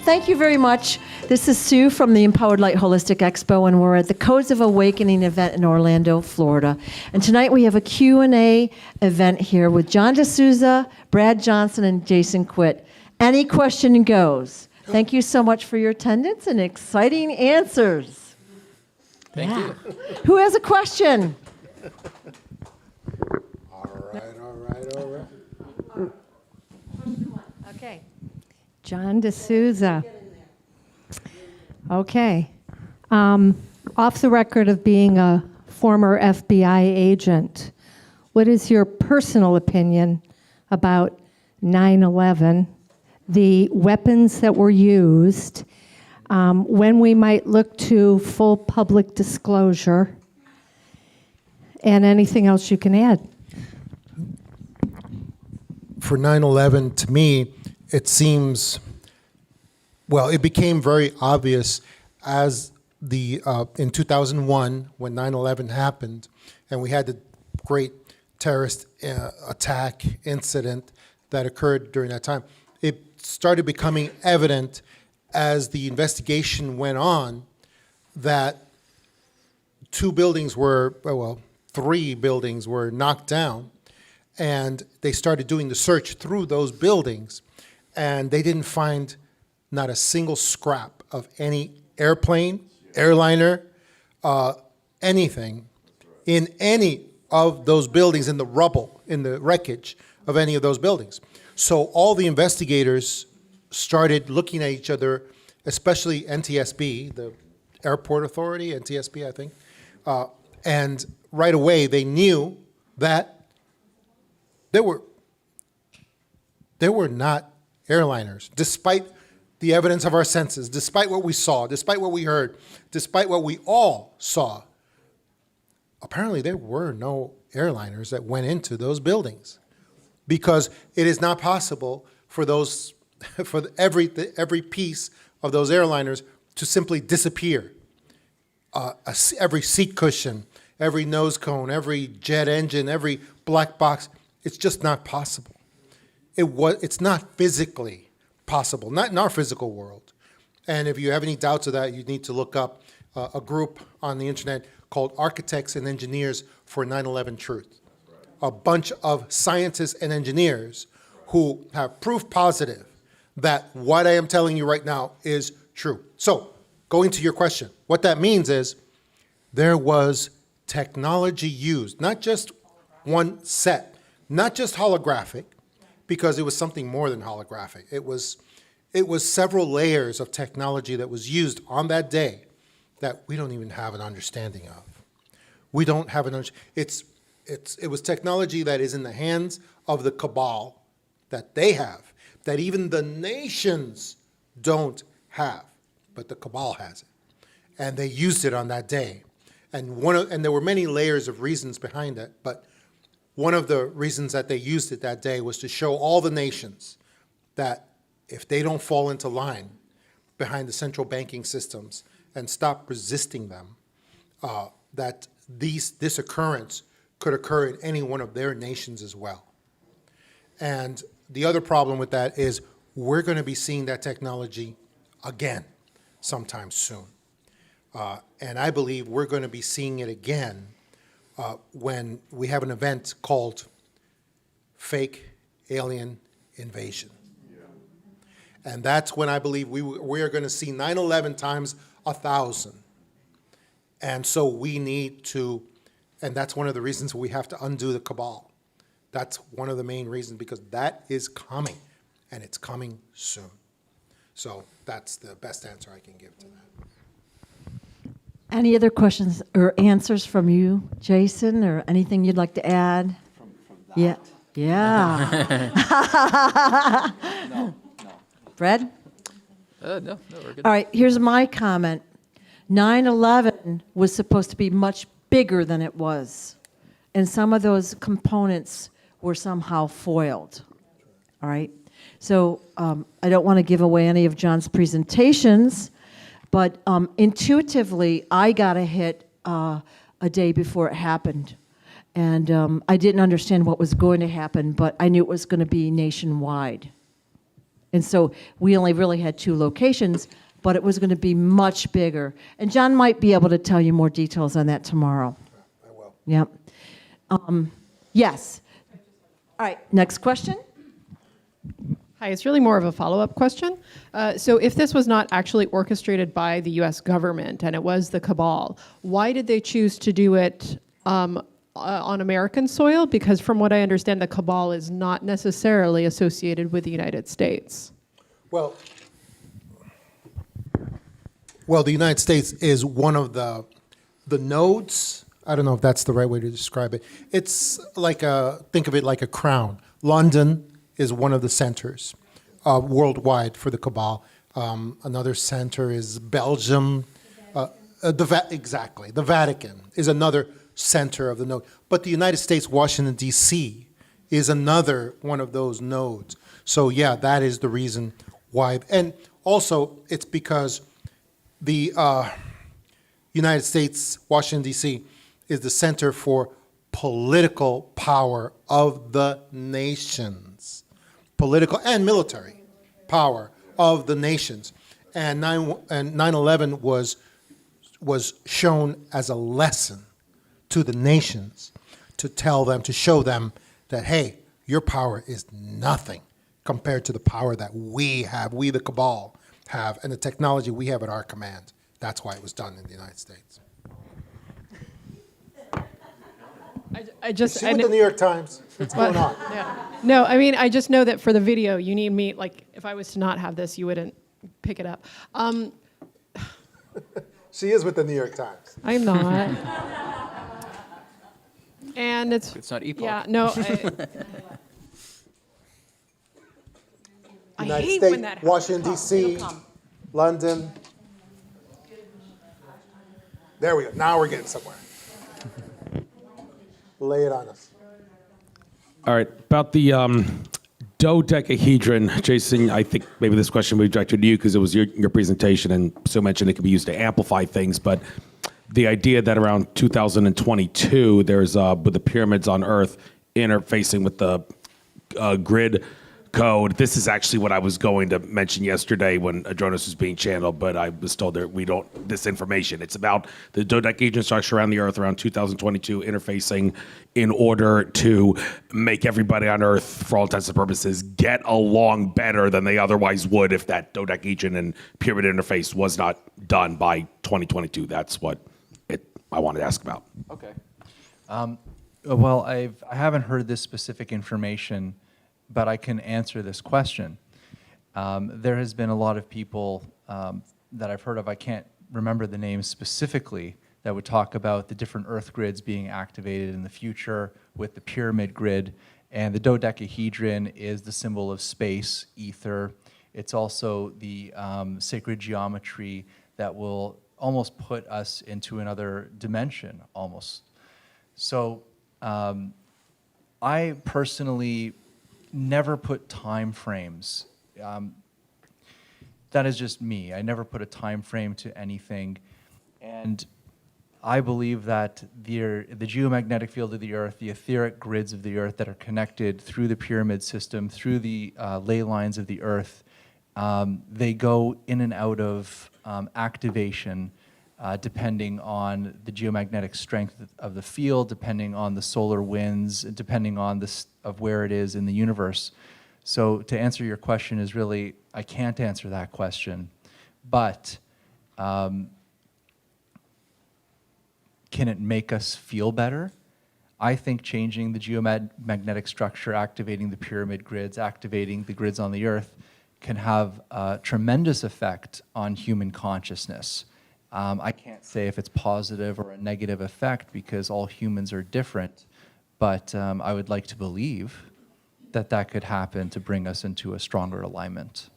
thank you very much. This is Sue from the Empowered Light Holistic Expo, and we're at the Codes of Awakening event in Orlando, Florida. And tonight we have a Q&A event here with John DeSouza, Brad Johnson, and Jason Quitt. Any question goes. Thank you so much for your attendance and exciting answers. Thank you. Who has a question? All right. Okay. John DeSouza. Okay. Off the record of being a former FBI agent, what is your personal opinion about 9/11, the weapons that were used, when we might look to full public disclosure, and anything else you can add? For 9/11, to me, it seems, well, it became very obvious as in 2001, when 9/11 happened, and we had the great terrorist attack incident that occurred during that time. It started becoming evident as the investigation went on that three buildings were knocked down, and they started doing the search through those buildings, and they didn't find not a single scrap of any airplane, airliner, anything in any of those buildings, in the rubble, in the wreckage of any of those buildings. So all the investigators started looking at each other, especially NTSB, the airport authority, NTSB, I think, and right away they knew that there were not airliners, despite the evidence of our senses, despite what we saw, despite what we heard, despite what we all saw. Apparently there were no airliners that went into those buildings, because it is not possible for every piece of those airliners to simply disappear. Every seat cushion, every nose cone, every jet engine, every black box, it's just not possible. It's not physically possible, not in our physical world. And if you have any doubts of that, you need to look up a group on the internet called Architects and Engineers for 9/11 Truth. A bunch of scientists and engineers who have proof positive that what I am telling you right now is true. So, going to your question, what that means is there was technology used, not just one set, not just holographic, because it was something more than holographic. It was several layers of technology that was used on that day that we don't even have an understanding of. We don't have an understanding. It was technology that is in the hands of the cabal that they have, that even the nations don't have, but the cabal has it. And they used it on that day. And there were many layers of reasons behind it, but one of the reasons that they used it that day was to show all the nations that if they don't fall into line behind the central banking systems and stop resisting them, that this occurrence could occur in any one of their nations as well. And the other problem with that is we're going to be seeing that technology again sometime soon. And I believe we're going to be seeing it again when we have an event called Fake Alien Invasion. Yeah. And that's when I believe we are going to see 9/11 times 1,000. And so we need to, and that's one of the reasons we have to undo the cabal. That's one of the main reasons, because that is coming, and it's coming soon. So that's the best answer I can give to that. Any other questions or answers from you, Jason, or anything you'd like to add? From that? Yeah. No. Fred? No, we're good. All right, here's my comment. 9/11 was supposed to be much bigger than it was, and some of those components were somehow foiled. All right? So I don't want to give away any of John's presentations, but intuitively, I got a hit a day before it happened. And I didn't understand what was going to happen, but I knew it was going to be nationwide. And so we only really had 2 locations, but it was going to be much bigger. And John might be able to tell you more details on that tomorrow. I will. Yep. Yes. All right, next question. Hi, it's really more of a follow-up question. So if this was not actually orchestrated by the U.S. government and it was the cabal, why did they choose to do it on American soil? Because from what I understand, the cabal is not necessarily associated with the United States. Well, the United States is one of the nodes. I don't know if that's the right way to describe it. It's like think of it like a crown. London is one of the centers worldwide for the cabal. Another center is Belgium. Exactly. The Vatican is another center of the node. But the United States, Washington, D.C. is another one of those nodes. So yeah, that is the reason why. And also, it's because the United States, Washington, D.C., is the center for political power of the nations. Political and military power of the nations. And 9/11 was shown as a lesson to the nations to tell them, to show them that, hey, your power is nothing compared to the power that we have, we the cabal have, and the technology we have at our command. That's why it was done in the United States. I just See with the New York Times, what's going on? Yeah. No, I mean, I just know that for the video, you need me, like, if I was to not have this, you wouldn't pick it up. She is with the New York Times. I'm not. And It's not EPUB. yeah, no. I United hate States, when that happens. Washington, D.C., London. There we go. Now we're getting somewhere. Lay it on us. All right, about the dodecahedron, Jason, I think maybe this question would be directed to you because it was your presentation and so mentioned it could be used to amplify things, but the idea that around 2022, there's, with the pyramids on Earth interfacing with the grid code, this is actually what I was going to mention yesterday when Adronis was being channeled, but I was told that we don't, this information. It's about the dodecahedron structure around the Earth around 2022 interfacing in order to make everybody on Earth, for all intents and purposes, get along better than they otherwise would if that dodecahedron and pyramid interface was not done by 2022. That's what I wanted to ask about. Okay. Well, I haven't heard this specific information, but I can answer this question. There has been a lot of people that I've heard of, I can't remember the names specifically, that would talk about the different Earth grids being activated in the future with the pyramid grid. And the dodecahedron is the symbol of space, ether. It's also the sacred geometry that will almost put us into another dimension, almost. So I personally never put time frames. That is just me. I never put a time frame to anything. And I believe that the geomagnetic field of the Earth, the etheric grids of the Earth that are connected through the pyramid system, through the ley lines of the Earth, they go in and out of activation depending on the geomagnetic strength of the field, depending on the solar winds, depending on of where it is in the universe. So to answer your question is really, I can't answer that question, but can it make us feel better? I think changing the geomagnetic structure, activating the pyramid grids, activating the grids on the Earth can have a tremendous effect on human consciousness. I can't say if it's positive or a negative effect because all humans are different, but I would like to believe that that could happen to bring us into a stronger alignment.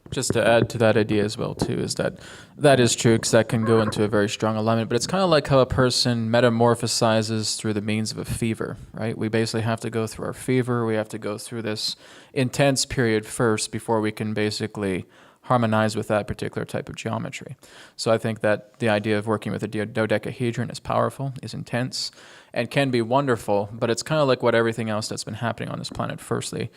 Just to add to that idea as well, too, is that is true because that can go into a very strong alignment. But it's kind of like how a person metamorphosizes through the means of a fever, right? We basically have to go through our fever. We have to go through this intense period first before we can basically harmonize with that particular type of geometry. So I think that the idea of working with a dodecahedron is powerful, is intense, and can be wonderful, but it's kind of like what everything else that's been happening on this planet firstly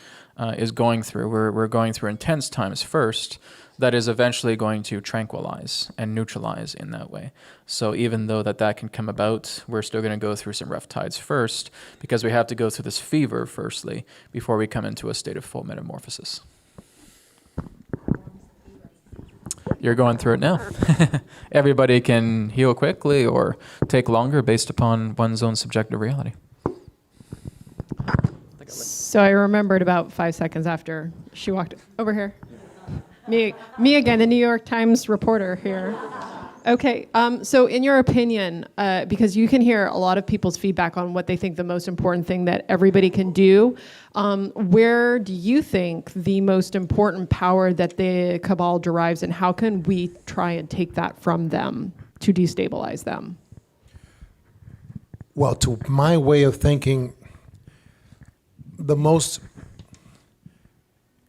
is going through. We're going through intense times first that is eventually going to tranquilize and neutralize in that way. So even though that can come about, we're still going to go through some rough tides first because we have to go through this fever firstly before we come into a state of full metamorphosis. You're going through it now. Everybody can heal quickly or take longer based upon one's own subjective reality. So I remembered about 5 seconds after she walked over here. Me again, the New York Times reporter here. Okay, so in your opinion, because you can hear a lot of people's feedback on what they think the most important thing that everybody can do, where do you think the most important power that the cabal derives, and how can we try and take that from them to destabilize them? Well, to my way of thinking, the most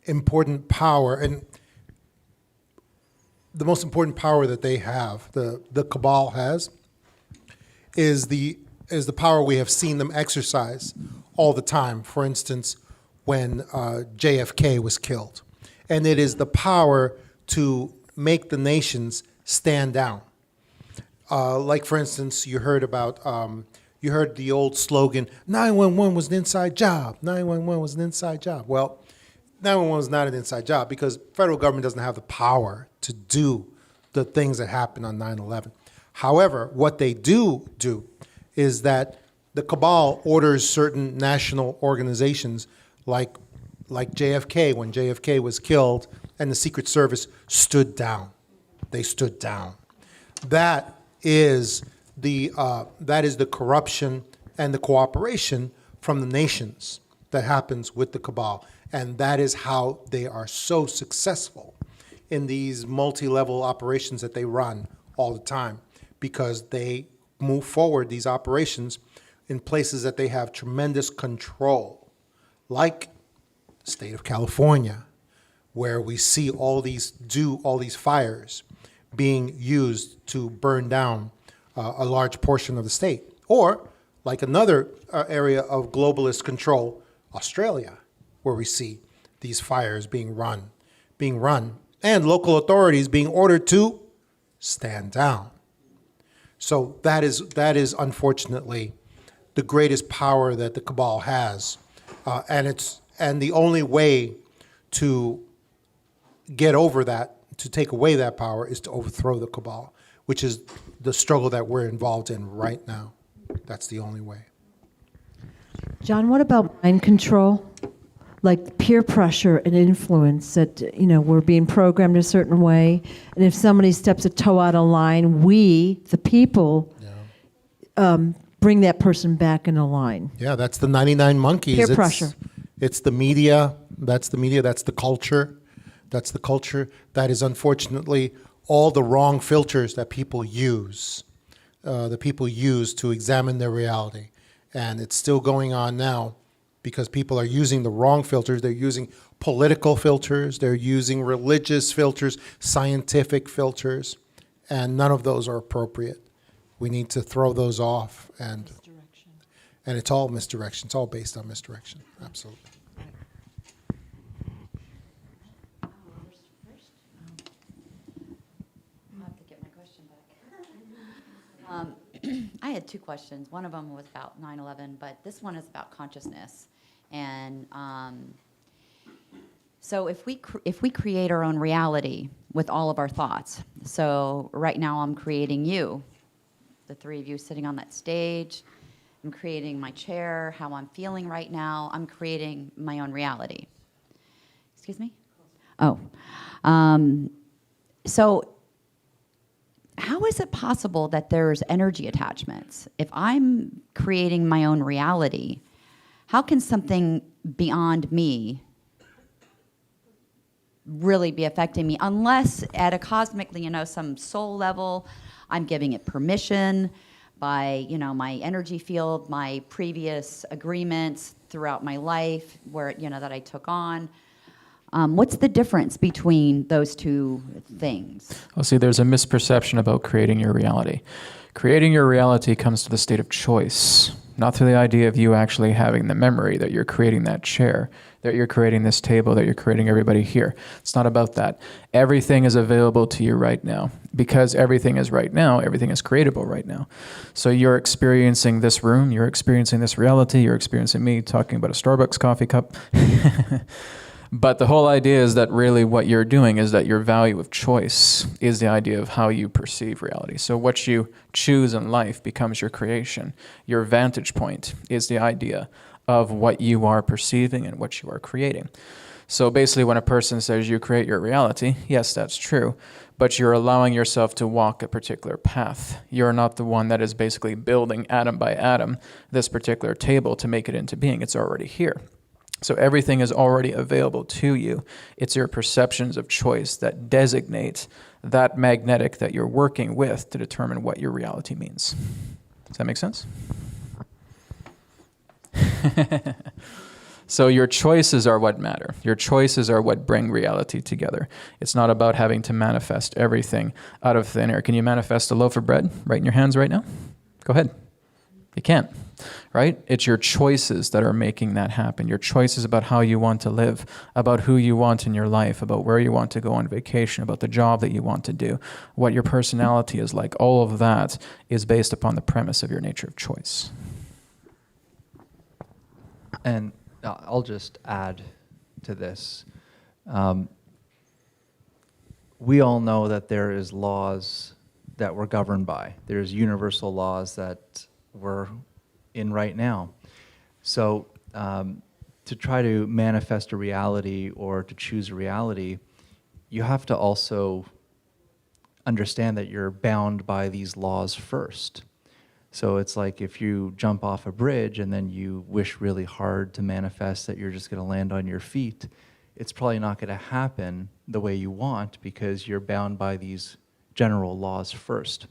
important power, and the most important power that they have, the cabal has, is the power we have seen them exercise all the time. For instance, when JFK was killed, and it is the power to make the nations stand down. Like for instance, you heard the old slogan, 911 was an inside job. 911 was an inside job. Well, 911 is not an inside job because federal government doesn't have the power to do the things that happened on 9/11. However, what they do is that the cabal orders certain national organizations like JFK, when JFK was killed and the Secret Service stood down. They stood down. That is the corruption and the cooperation from the nations that happens with the cabal. And that is how they are so successful in these multi-level operations that they run all the time, because they move forward these operations in places that they have tremendous control, like the state of California, where we see all these fires being used to burn down a large portion of the state. Or like another area of globalist control, Australia, where we see these fires being run, and local authorities being ordered to stand down. So that is unfortunately the greatest power that the cabal has, and the only way to get over that, to take away that power, is to overthrow the cabal, which is the struggle that we're involved in right now. That's the only way. John, what about mind control? Like peer pressure and influence that, we're being programmed a certain way. And if somebody steps a toe out of line, we, the people, bring that person back in a line. Yeah, that's the 99 monkeys. Peer pressure. It's the media. That's the media. That's the culture. That's the culture. That is unfortunately all the wrong filters that people use. The people use to examine their reality. And it's still going on now because people are using the wrong filters. They're using political filters. They're using religious filters, scientific filters, and none of those are appropriate. We need to throw those off. And it's all misdirection. It's all based on misdirection. Absolutely. I'll have to get my question back. I had two questions. One of them was about 9/11, but this one is about consciousness. And so if we create our own reality with all of our thoughts, so right now I'm creating you, the three of you sitting on that stage. I'm creating my chair, how I'm feeling right now. I'm creating my own reality. Excuse me? Oh. So how is it possible that there's energy attachments? If I'm creating my own reality, how can something beyond me really be affecting me? Unless at a cosmically, some soul level, I'm giving it permission by, my energy field, my previous agreements throughout my life where, that I took on. What's the difference between those two things? Well, see, there's a misperception about creating your reality. Creating your reality comes to the state of choice, not through the idea of you actually having the memory that you're creating that chair, that you're creating this table, that you're creating everybody here. It's not about that. Everything is available to you right now. Because everything is right now, everything is creatable right now. So you're experiencing this room, you're experiencing this reality, you're experiencing me talking about a Starbucks coffee cup. But the whole idea is that really what you're doing is that your value of choice is the idea of how you perceive reality. So what you choose in life becomes your creation. Your vantage point is the idea of what you are perceiving and what you are creating. So basically when a person says you create your reality, yes, that's true, but you're allowing yourself to walk a particular path. You're not the one that is basically building atom by atom this particular table to make it into being. It's already here. So everything is already available to you. It's your perceptions of choice that designate that magnetic that you're working with to determine what your reality means. Does that make sense? So your choices are what matter. Your choices are what bring reality together. It's not about having to manifest everything out of thin air. Can you manifest a loaf of bread right in your hands right now? Go ahead. You can't, right? It's your choices that are making that happen. Your choices about how you want to live, about who you want in your life, about where you want to go on vacation, about the job that you want to do, what your personality is like. All of that is based upon the premise of your nature of choice. And I'll just add to this. We all know that there is laws that we're governed by. There's universal laws that we're in right now. So to try to manifest a reality or to choose a reality, you have to also understand that you're bound by these laws first. So it's like if you jump off a bridge and then you wish really hard to manifest that you're just going to land on your feet, it's probably not going to happen the way you want because you're bound by these general laws first.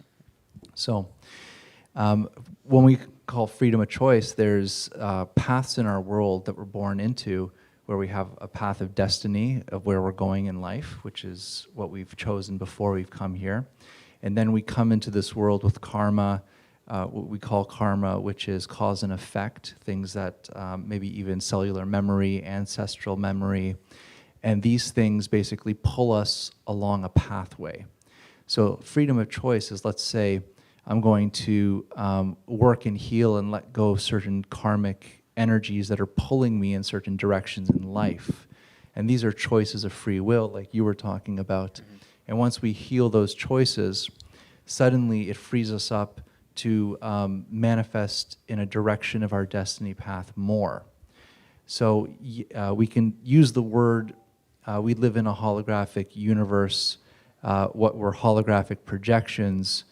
So when we call freedom of choice, there's paths in our world that we're born into where we have a path of destiny of where we're going in life, which is what we've chosen before we've come here. And then we come into this world with karma, what we call karma, which is cause and effect, things that maybe even cellular memory, ancestral memory, and these things basically pull us along a pathway. So freedom of choice is, let's say, I'm going to work and heal and let go of certain karmic energies that are pulling me in certain directions in life. And these are choices of free will, like you were talking about. Mm-hmm. And once we heal those choices, suddenly it frees us up to manifest in a direction of our destiny path more. So we can use the word, we live in a holographic universe, what were holographic projections,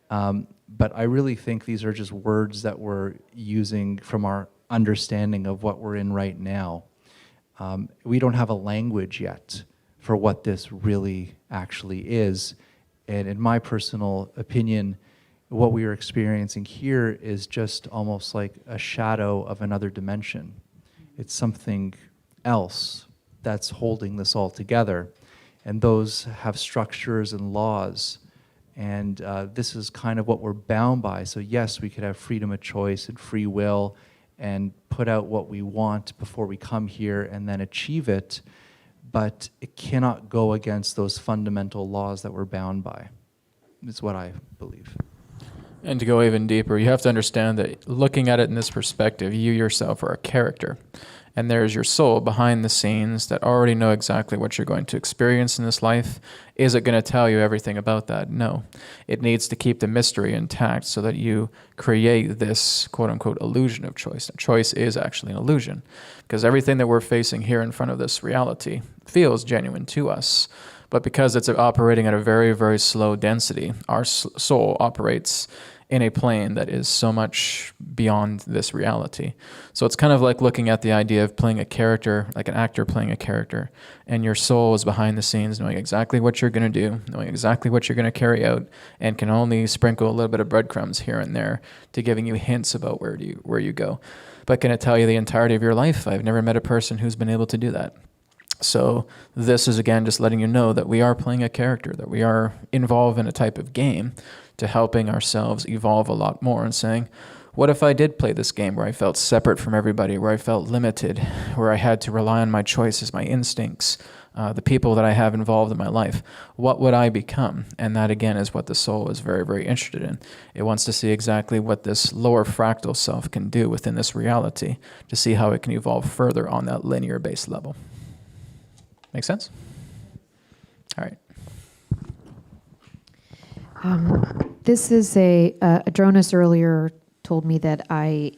but I really think these are just words that we're using from our understanding of what we're in right now. We don't have a language yet for what this really actually is, and in my personal opinion, what we are experiencing here is just almost like a shadow of another dimension. It's something else that's holding this all together. And those have structures and laws. And this is kind of what we're bound by. So yes, we could have freedom of choice and free will and put out what we want before we come here and then achieve it. But it cannot go against those fundamental laws that we're bound by, is what I believe. And to go even deeper, you have to understand that looking at it in this perspective, you yourself are a character. And there's your soul behind the scenes that already know exactly what you're going to experience in this life. Is it going to tell you everything about that? No. It needs to keep the mystery intact so that you create this quote-unquote illusion of choice. And choice is actually an illusion because everything that we're facing here in front of this reality feels genuine to us. But because it's operating at a very, very slow density, our soul operates in a plane that is so much beyond this reality. So it's kind of like looking at the idea of playing a character, like an actor playing a character, and your soul is behind the scenes knowing exactly what you're going to do, knowing exactly what you're going to carry out, and can only sprinkle a little bit of breadcrumbs here and there to giving you hints about where you go. But can it tell you the entirety of your life? I've never met a person who's been able to do that. So this is, again, just letting you know that we are playing a character, that we are involved in a type of game to helping ourselves evolve a lot more and saying, what if I did play this game where I felt separate from everybody, where I felt limited, where I had to rely on my choices, my instincts, the people that I have involved in my life? What would I become? And that, again, is what the soul is very, very interested in. It wants to see exactly what this lower fractal self can do within this reality to see how it can evolve further on that linear base level. Make sense? All right. This is Adronis earlier told me that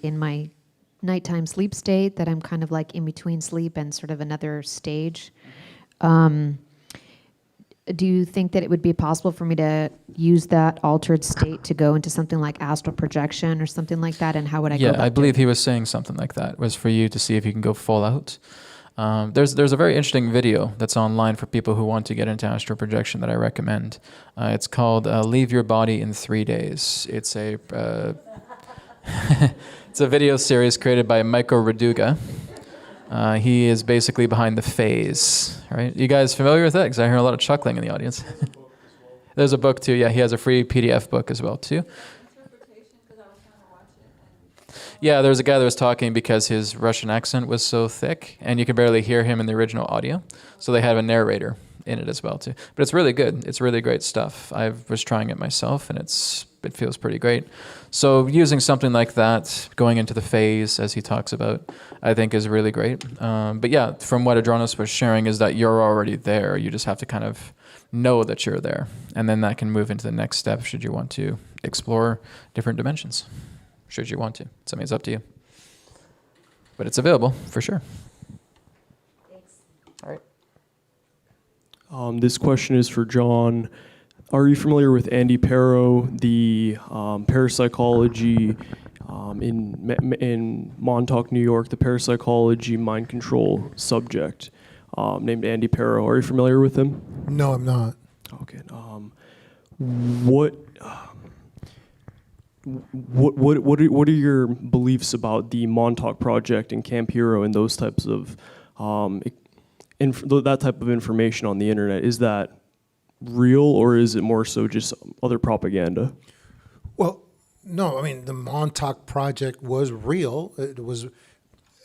in my nighttime sleep state, that I'm kind of like in between sleep and sort of another stage. Do you think that it would be possible for me to use that altered state to go into something like astral projection or something like that? And how would I go about I believe doing he was saying something like that, was for you to see if you can go full out. There's a very interesting video that's online for people who want to get into astral projection that I recommend. It's called Leave Your Body in 3 Days. It's a it's a video series created by Michael Raduga. He is basically behind the phase, right? You guys familiar with that? Because I hear a lot of chuckling in the audience. There's a book too. Yeah, he has a free PDF book as well too. Yeah, there was a guy that was talking because his Russian accent was so thick, and you could barely hear him in the original audio. So they have a narrator in it as well too. But it's really good. It's really great stuff. I was trying it myself, and it feels pretty great. So using something like that, going into the phase as he talks about, I think is really great. But yeah, from what Adronis was sharing is that you're already there. You just have to kind of know that you're there, and then that can move into the next step should you want to explore different dimensions. Should you want to. I mean, it's up to you. But it's available, for sure. Thanks. All right. This question is for John. Are you familiar with Andy Pero, the parapsychology in Montauk, New York, the parapsychology mind control subject named Andy Pero? Are you familiar with him? No, I'm not. Okay. What are your beliefs about the Montauk Project and Camp Hero and those types of that type of information on the internet? Is that real, or is it more so just other propaganda? Well, no, I mean, the Montauk Project was real. It was,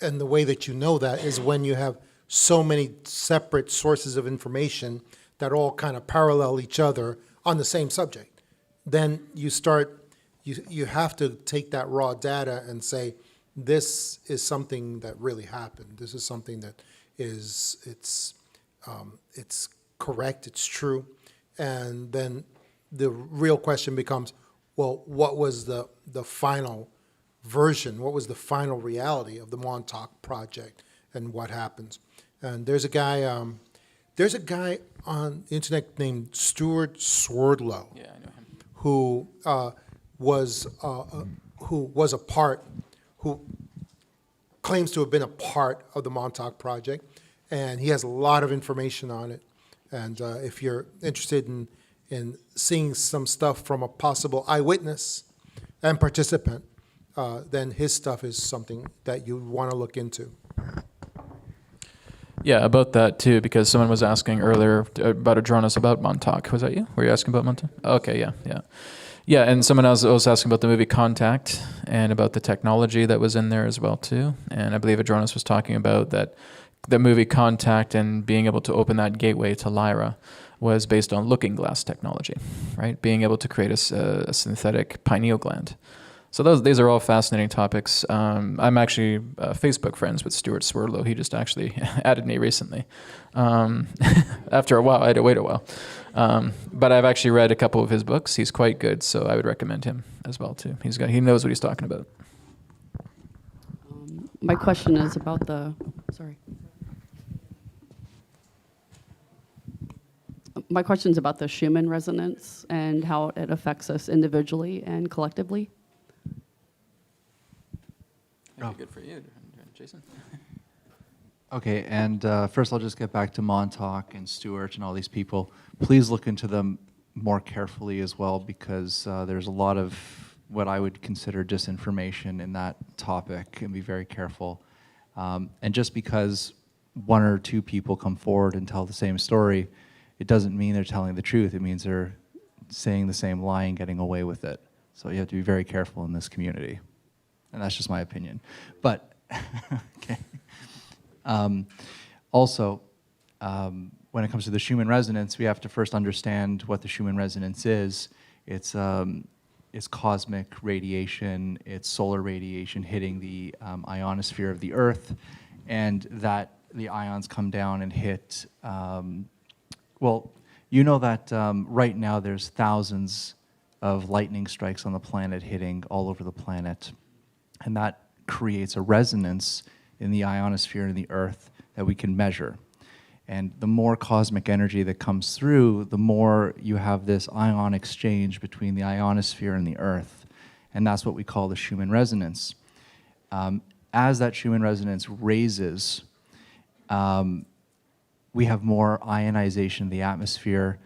and the way that you know that is when you have so many separate sources of information that all kind of parallel each other on the same subject. Then you start, you have to take that raw data and say, this is something that really happened. This is something that is, it's correct, it's true. And then the real question becomes, well, what was the final version? What was the final reality of the Montauk Project, and what happens? And there's a guy on the internet named Stuart Swerdlow, Yeah, I know him. who claims to have been a part of the Montauk Project, and he has a lot of information on it. And if you're interested in seeing some stuff from a possible eyewitness and participant, then his stuff is something that you want to look into. Yeah, about that too, because someone was asking earlier about Adronis about Montauk. Was that you? Were you asking about Montauk? Okay, yeah. Yeah, and someone else was asking about the movie Contact and about the technology that was in there as well too. And I believe Adronis was talking about that the movie Contact and being able to open that gateway to Lyra was based on looking glass technology, right? Being able to create a synthetic pineal gland. So these are all fascinating topics. I'm actually Facebook friends with Stuart Swerdlow. He just actually added me recently. After a while, I had to wait a while. But I've actually read a couple of his books. He's quite good, so I would recommend him as well too. He knows what he's talking about. My question is about My question's about the Schumann resonance and how it affects us individually and collectively. That'd be good for you, Jason. Okay, and first I'll just get back to Montauk and Stewart and all these people. Please look into them more carefully as well, because there's a lot of what I would consider disinformation in that topic, and be very careful. And just because one or two people come forward and tell the same story, it doesn't mean they're telling the truth. It means they're saying the same lie and getting away with it. So you have to be very careful in this community. And that's just my opinion. But, okay. Also, when it comes to the Schumann resonance, we have to first understand what the Schumann resonance is. It's cosmic radiation, it's solar radiation hitting the ionosphere of the Earth, and that the ions come down and hit, well, you know that right now there's thousands of lightning strikes on the planet hitting all over the planet, and that creates a resonance in the ionosphere and the Earth that we can measure. And the more cosmic energy that comes through, the more you have this ion exchange between the ionosphere and the Earth. And that's what we call the Schumann resonance. As that Schumann resonance raises, we have more ionization of the atmosphere.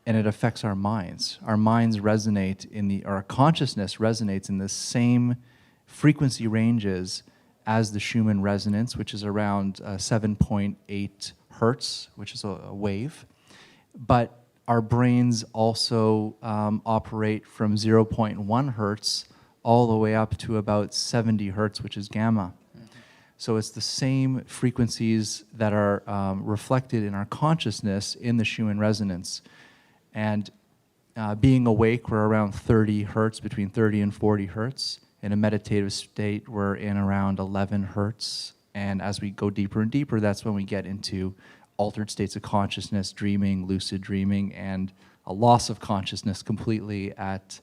And it affects our minds. Our minds resonate our consciousness resonates in the same frequency ranges as the Schumann resonance, which is around 7.8 hertz, which is a wave. But our brains also operate from 0.1 hertz all the way up to about 70 hertz, which is gamma. So it's the same frequencies that are reflected in our consciousness in the Schumann resonance. And being awake, we're around 30 hertz, between 30 and 40 hertz. In a meditative state, we're in around 11 hertz. And as we go deeper and deeper, that's when we get into altered states of consciousness, dreaming, lucid dreaming, and a loss of consciousness completely at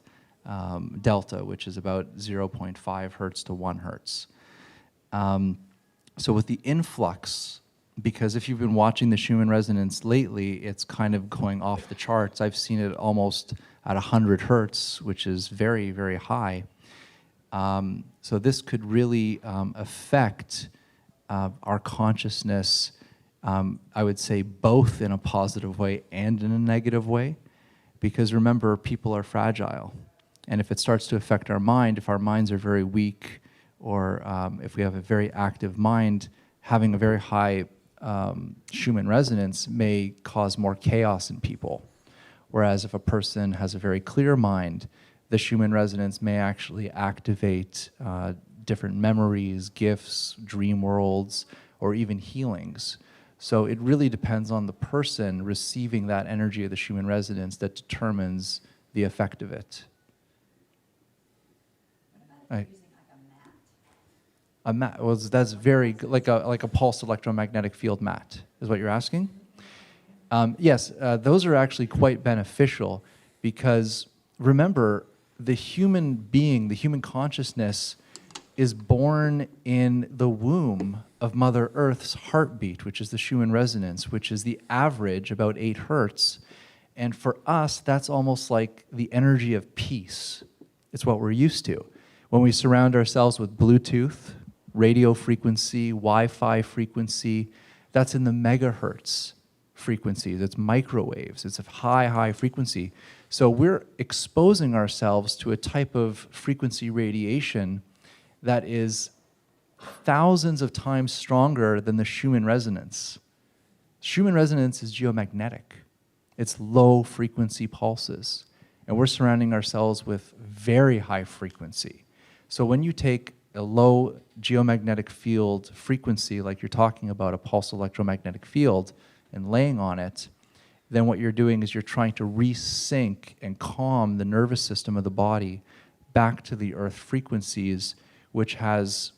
delta, which is about 0.5 hertz to 1 hertz. So with the influx, because if you've been watching the Schumann resonance lately, it's kind of going off the charts. I've seen it almost at 100 hertz, which is very, very high. So this could really affect our consciousness, I would say both in a positive way and in a negative way, because remember, people are fragile. And if it starts to affect our mind, if our minds are very weak, or if we have a very active mind, having a very high Schumann resonance may cause more chaos in people. Whereas if a person has a very clear mind, the Schumann resonance may actually activate different memories, gifts, dream worlds, or even healings. So it really depends on the person receiving that energy of the Schumann resonance that determines the effect of it. A mat. Well, that's very good, like a pulsed electromagnetic field mat, is what you're asking? Yes, those are actually quite beneficial because remember, the human being, the human consciousness is born in the womb of Mother Earth's heartbeat, which is the Schumann resonance, which is the average, about 8 hertz. And for us, that's almost like the energy of peace. It's what we're used to. When we surround ourselves with Bluetooth, radio frequency, Wi-Fi frequency, that's in the megahertz frequencies. It's microwaves. It's a high, high frequency. So we're exposing ourselves to a type of frequency radiation that is thousands of times stronger than the Schumann resonance. Schumann resonance is geomagnetic. It's low frequency pulses. And we're surrounding ourselves with very high frequency. So when you take a low geomagnetic field frequency, like you're talking about, a pulse electromagnetic field, and laying on it, then what you're doing is you're trying to resync and calm the nervous system of the body back to the earth frequencies, which has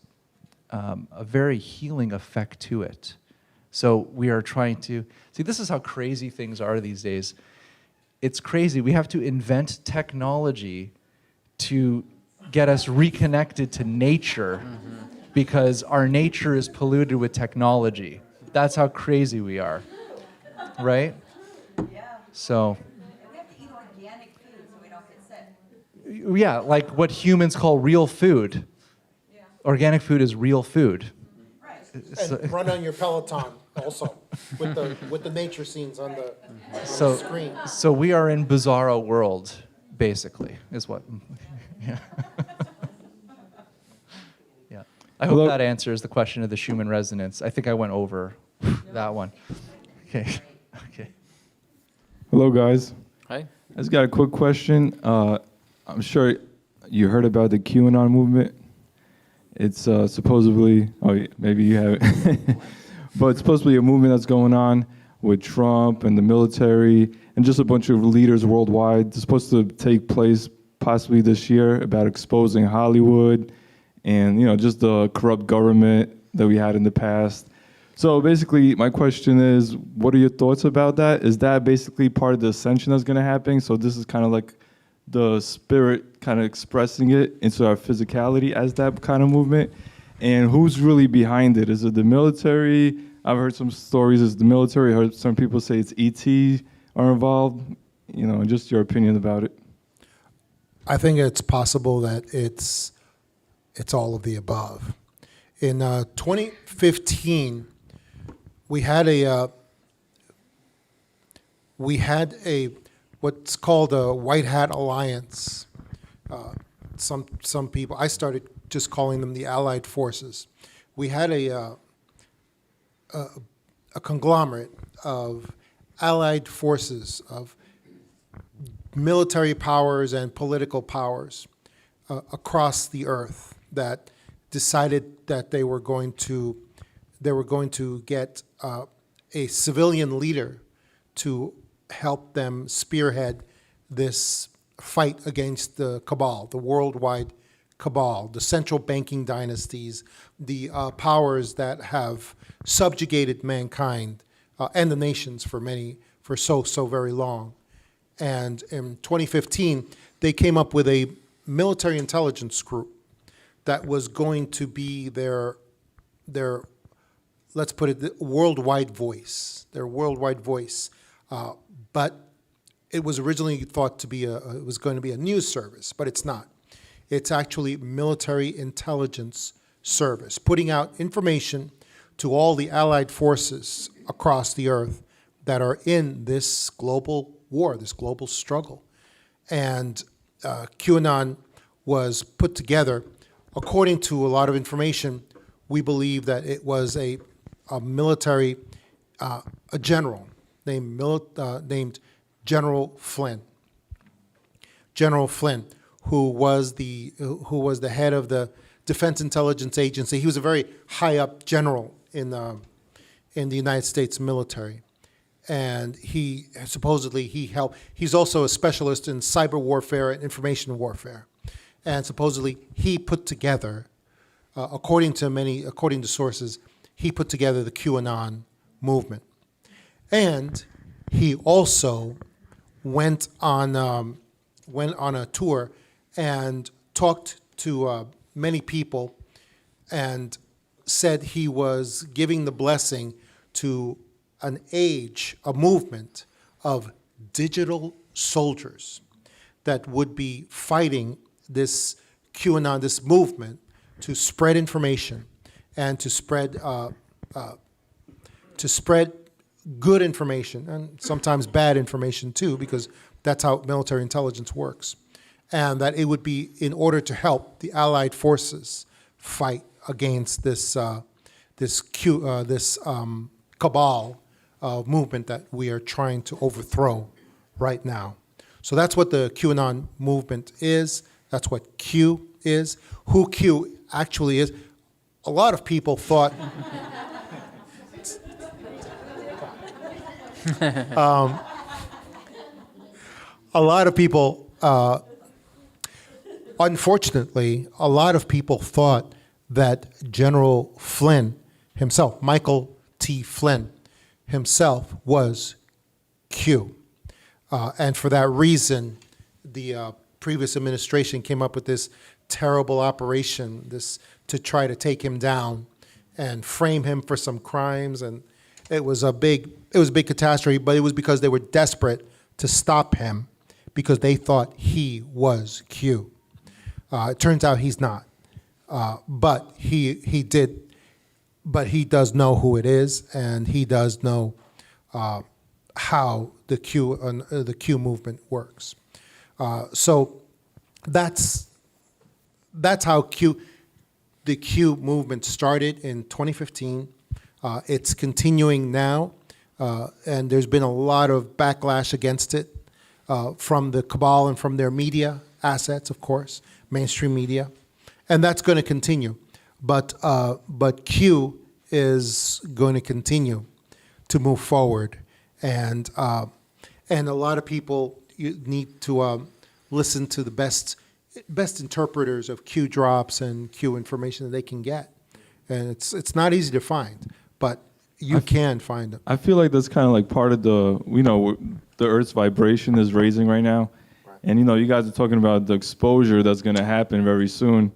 a very healing effect to it. So we are trying to, see, this is how crazy things are these days. It's crazy. We have to invent technology to get us reconnected to nature because our nature is polluted with technology. That's how crazy we are, right? Yeah. So, And we have to eat organic food so we don't get sick. yeah, like what humans call real food. Yeah. Organic food is real food. Right. And run on your Peloton also with the nature scenes on the screen. So we are in bizarro world, basically, is what. Yeah. Yeah. I hope that answers the question of the Schumann resonance. I think I went over that one. Okay. Okay. Hello, guys. Hi. I just got a quick question. I'm sure you heard about the QAnon movement. It's supposedly, maybe you haven't, but it's supposed to be a movement that's going on with Trump and the military and just a bunch of leaders worldwide. It's supposed to take place possibly this year about exposing Hollywood and, just the corrupt government that we had in the past. So basically, my question is, what are your thoughts about that? Is that basically part of the ascension that's going to happen? So this is kind of like the spirit kind of expressing it into our physicality as that kind of movement? And who's really behind it? Is it the military? I've heard some stories it's the military. I heard some people say it's ET are involved. Just your opinion about it. I think it's possible that it's all of the above. In 2015, we had a what's called a White Hat Alliance. Some people, I started just calling them the Allied Forces. We had a conglomerate of Allied forces, of military powers and political powers across the earth that decided that they were going to get a civilian leader to help them spearhead this fight against the cabal, the worldwide cabal, the central banking dynasties, the powers that have subjugated mankind and the nations for so very long. And in 2015, they came up with a military intelligence group that was going to be their let's put it, the worldwide voice, their worldwide voice. But it was originally thought to be it was going to be a news service, but it's not. It's actually military intelligence service, putting out information to all the allied forces across the earth that are in this global war, this global struggle. And QAnon was put together. According to a lot of information, we believe that it was a military, a general named General Flynn. General Flynn, who was the head of the Defense Intelligence Agency. He was a very high up general in the United States military, and he helped. He's also a specialist in cyber warfare and information warfare, and supposedly he put together, according to sources, he put together the QAnon movement, and he also went on a tour and talked to many people and said he was giving the blessing to a movement of digital soldiers that would be fighting this QAnon, this movement, to spread information and to spread good information, and sometimes bad information too, because that's how military intelligence works. And that it would be in order to help the Allied forces fight against this cabal movement that we are trying to overthrow right now. So that's what the QAnon movement is. That's what Q is. Who Q actually is. A lot of people thought. A lot of people, unfortunately, a lot of people thought that General Flynn himself, Michael T. Flynn himself, was Q. And for that reason, the previous administration came up with this terrible operation, to try to take him down and frame him for some crimes. And it was a big catastrophe, but it was because they were desperate to stop him because they thought he was Q. It turns out he's not, but he does know who it is, and he does know how the Q movement works. So that's how Q. the Q movement started in 2015. It's continuing now, and there's been a lot of backlash against it from the cabal and from their media assets, of course, mainstream media, and that's going to continue. But Q is going to continue to move forward, and a lot of people need to listen to the best interpreters of Q drops and Q information that they can get, and it's not easy to find, but you can find them. I feel like that's kind of like part of the, the Earth's vibration is raising right now. Right. And, you guys are talking about the exposure that's going to happen very soon.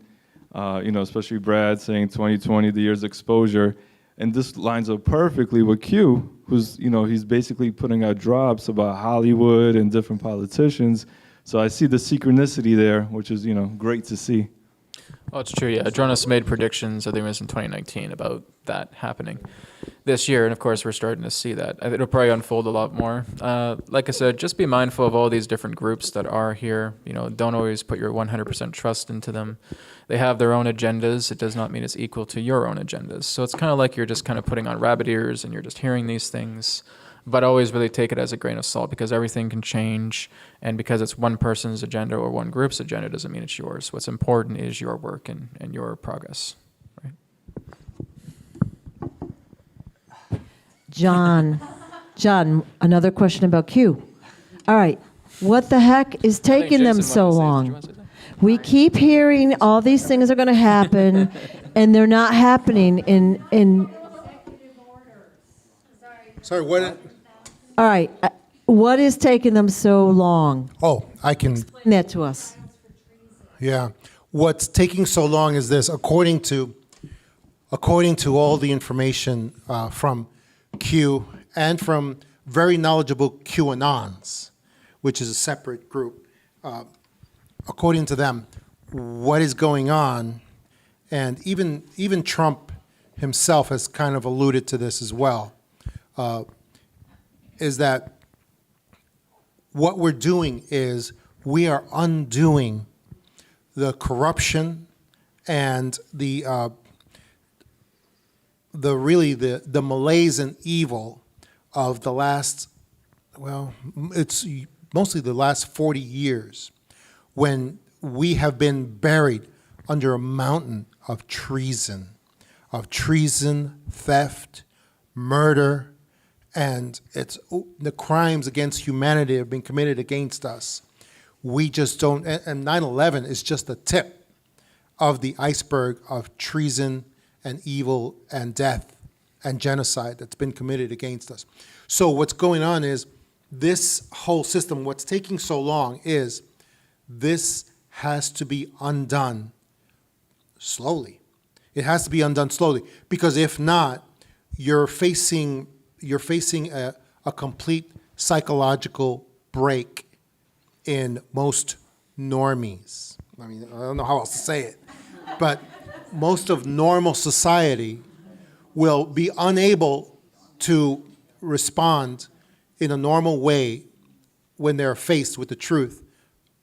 Especially Brad saying 2020, the year's exposure. And this lines up perfectly with Q, who's, he's basically putting out drops about Hollywood and different politicians. So I see the synchronicity there, which is, great to see. Oh, it's true, yeah. Jonas made predictions, I think it was in 2019, about that happening this year, and of course we're starting to see that. It'll probably unfold a lot more. Like I said, just be mindful of all these different groups that are here. Don't always put your 100% trust into them. They have their own agendas. It does not mean it's equal to your own agendas. So it's kind of like you're just kind of putting on rabbit ears and you're just hearing these things. But always really take it as a grain of salt, because everything can change, and because it's one person's agenda or one group's agenda doesn't mean it's yours. What's important is your work and your progress. Right? John, another question about Q. All right, what the heck is taking them so long? We keep hearing all these things are going to happen, and they're not happening in. Sorry, what? All right, what is taking them so long? Oh, I can. Explain that to us. Yeah, what's taking so long is this. According to all the information from Q and from very knowledgeable QAnons, which is a separate group, according to them, what is going on, and even Trump himself has kind of alluded to this as well, is that what we're doing is we are undoing the corruption and the malaise and evil of the last, it's mostly the last 40 years, when we have been buried under a mountain of treason, theft, murder, and it's the crimes against humanity have been committed against us. We just don't, and 9/11 is just the tip of the iceberg of treason and evil and death and genocide that's been committed against us. So what's going on is this whole system, what's taking so long is this has to be undone slowly. It has to be undone slowly, because if not, you're facing a complete psychological break in most normies. I mean, I don't know how else to say it, but most of normal society will be unable to respond in a normal way when they're faced with the truth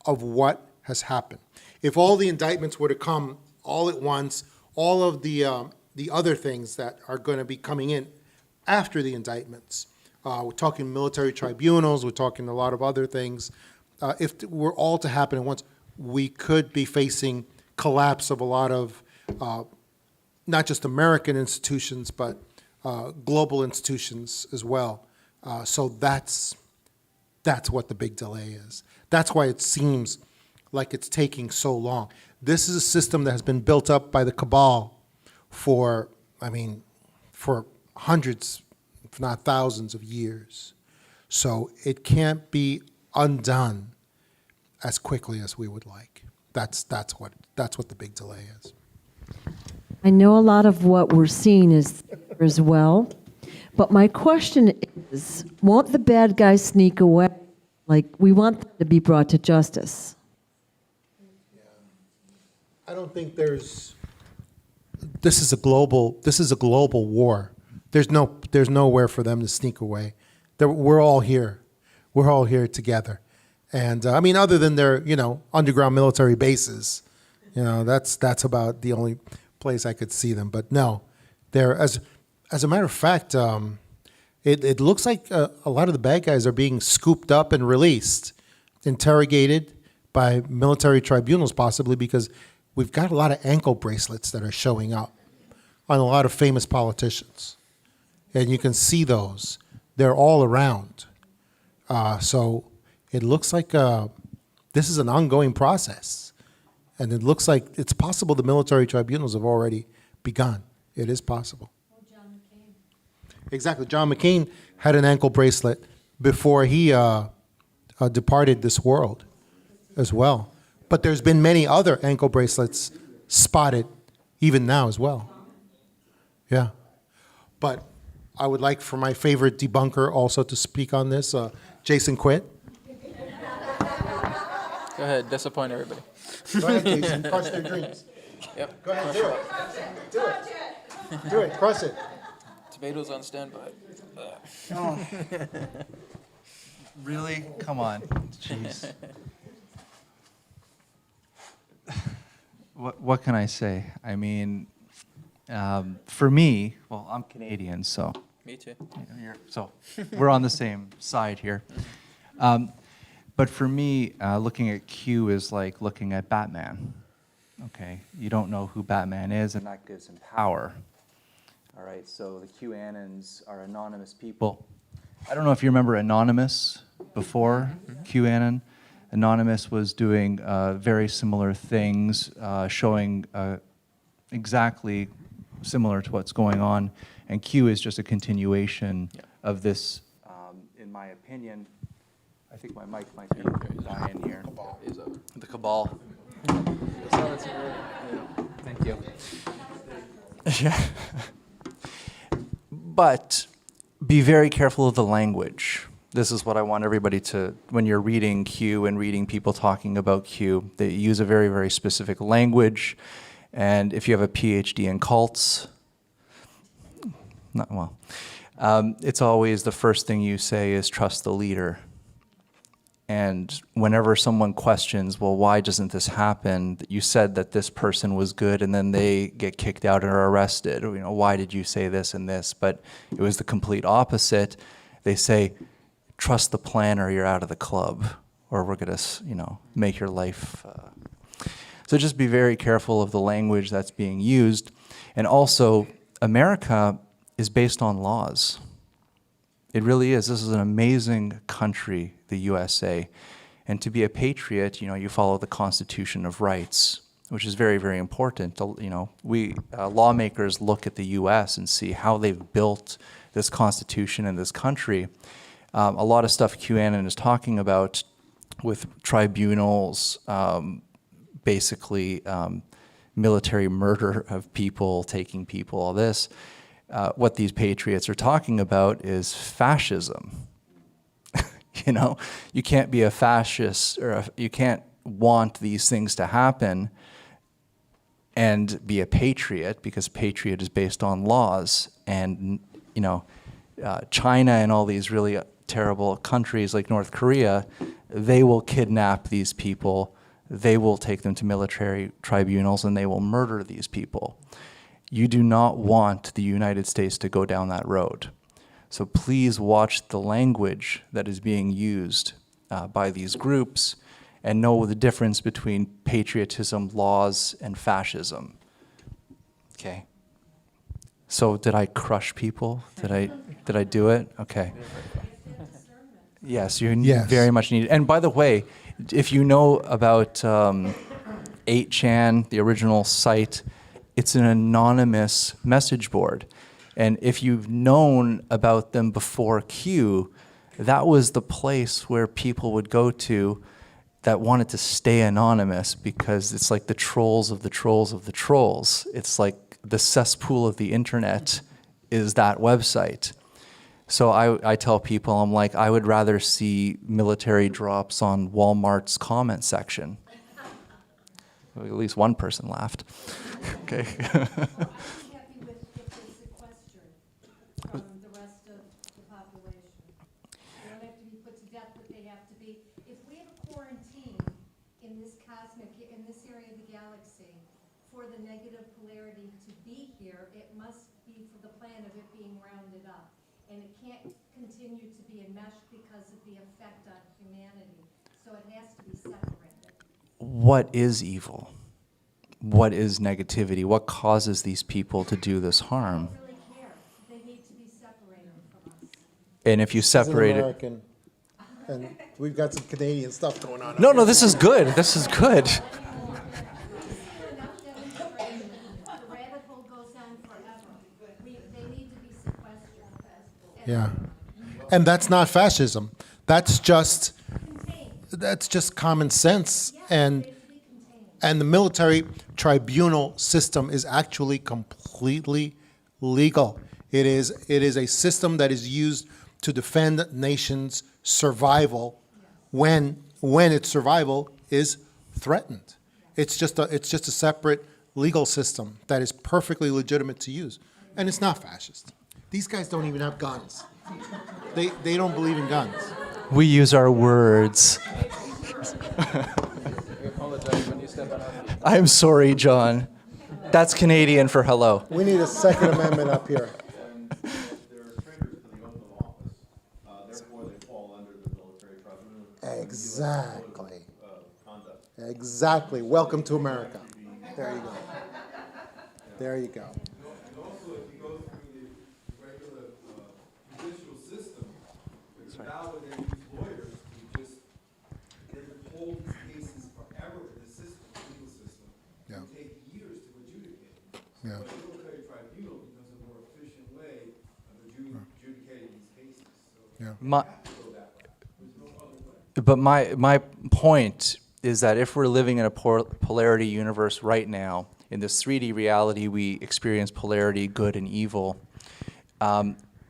of what has happened. If all the indictments were to come all at once, all of the other things that are going to be coming in after the indictments, we're talking military tribunals, we're talking a lot of other things. If we're all to happen at once, we could be facing collapse of a lot of not just American institutions, but global institutions as well. So that's what the big delay is. That's why it seems like it's taking so long. This is a system that has been built up by the cabal for hundreds, if not thousands of years. So it can't be undone as quickly as we would like. That's what the big delay is. I know a lot of what we're seeing is there as well, but my question is, won't the bad guys sneak away? Like, we want them to be brought to justice. I don't think this is a global war. There's nowhere for them to sneak away. We're all here. We're all here together. And other than their, underground military bases, that's about the only place I could see them. But no, they're, as a matter of fact, it looks like a lot of the bad guys are being scooped up and released, interrogated by military tribunals, possibly because we've got a lot of ankle bracelets that are showing up on a lot of famous politicians. And you can see those. They're all around. So it looks like this is an ongoing process. And it looks like it's possible the military tribunals have already begun. It is possible. Exactly. John McCain had an ankle bracelet before he departed this world as well. But there's been many other ankle bracelets spotted even now as well. Yeah. But I would like for my favorite debunker also to speak on this, Jason Quitt. Go ahead, disappoint everybody. Go ahead, Jason. Crush their dreams. Yep. Go ahead, do it. Do it. Do it. Crush it. Tomatoes on standby. Really? Come on. Jeez. What can I say? I mean, for me, well, I'm Canadian, so. Me too. So we're on the same side here. But for me, looking at Q is like looking at Batman. Okay, you don't know who Batman is, and that gives him power. All right, so the QAnons are anonymous people. I don't know if you remember Anonymous before QAnon. Anonymous was doing very similar things, showing exactly similar to what's going on, and Q is just a continuation of this, in my opinion. I think my mic might be dying here. The cabal. Thank you. Yeah. But be very careful of the language. This is what I want everybody to, when you're reading Q and reading people talking about Q, they use a very, very specific language. And if you have a PhD in cults, it's always the first thing you say is trust the leader. And whenever someone questions, well, why doesn't this happen? You said that this person was good, and then they get kicked out or are arrested. You know, why did you say this and this? But it was the complete opposite. They say, trust the plan or you're out of the club, or we're going to, make your life. So just be very careful of the language that's being used. And also, America is based on laws. It really is. This is an amazing country, the USA. And to be a patriot, you follow the Constitution of Rights, which is very, very important. We lawmakers look at the US and see how they've built this Constitution and this country. A lot of stuff QAnon is talking about with tribunals, basically military murder of people, taking people, all this. What these patriots are talking about is fascism. You can't be a fascist, or you can't want these things to happen and be a patriot, because patriot is based on laws. And China and all these really terrible countries like North Korea, they will kidnap these people, they will take them to military tribunals, and they will murder these people. You do not want the United States to go down that road. So please watch the language that is being used by these groups and know the difference between patriotism, laws, and fascism. Okay. So did I crush people? Did I do it? Okay. Yes, you very much need it. And by the way, if you know about 8chan, the original site, it's an anonymous message board. And if you've known about them before Q, that was the place where people would go to that wanted to stay anonymous, because it's like the trolls of the trolls of the trolls. It's like the cesspool of the internet is that website. So I tell people, I'm like, I would rather see military drops on Walmart's comment section. At least one person laughed. Okay. for the negative polarity to be here, it must be for the plan of it being rounded up. And it can't continue to be enmeshed because of the effect on humanity. So it has to be separated. What is evil? What is negativity? What causes these people to do this harm? They don't really care. They need to be separated from us. And if you This is an separate it, American, and we've got some Canadian stuff going on. no, this is good. This is good. The rabbit hole goes on forever. They need to be sequestered. Yeah. And that's not fascism. That's just common sense. And the military tribunal system is actually completely legal. It is a system that is used to defend nations' survival when its survival is threatened. It's just a separate legal system that is perfectly legitimate to use. And it's not fascist. These guys don't even have guns. They don't believe in guns. We use our words. I'm sorry, John. That's Canadian for hello. We need a Second Amendment up here. Exactly. Exactly. Welcome to America. There you go. There you go. Also, if you go through the regular judicial system, nowadays lawyers who just they would hold these cases forever in the system, legal system. Yeah. It take years to adjudicate. Yeah. But the military tribunal becomes a more efficient way of adjudicating these cases. So Yeah. My, go that way. There's no other way. but my point is that if we're living in a polarity universe right now, in this 3D reality, we experience polarity, good and evil.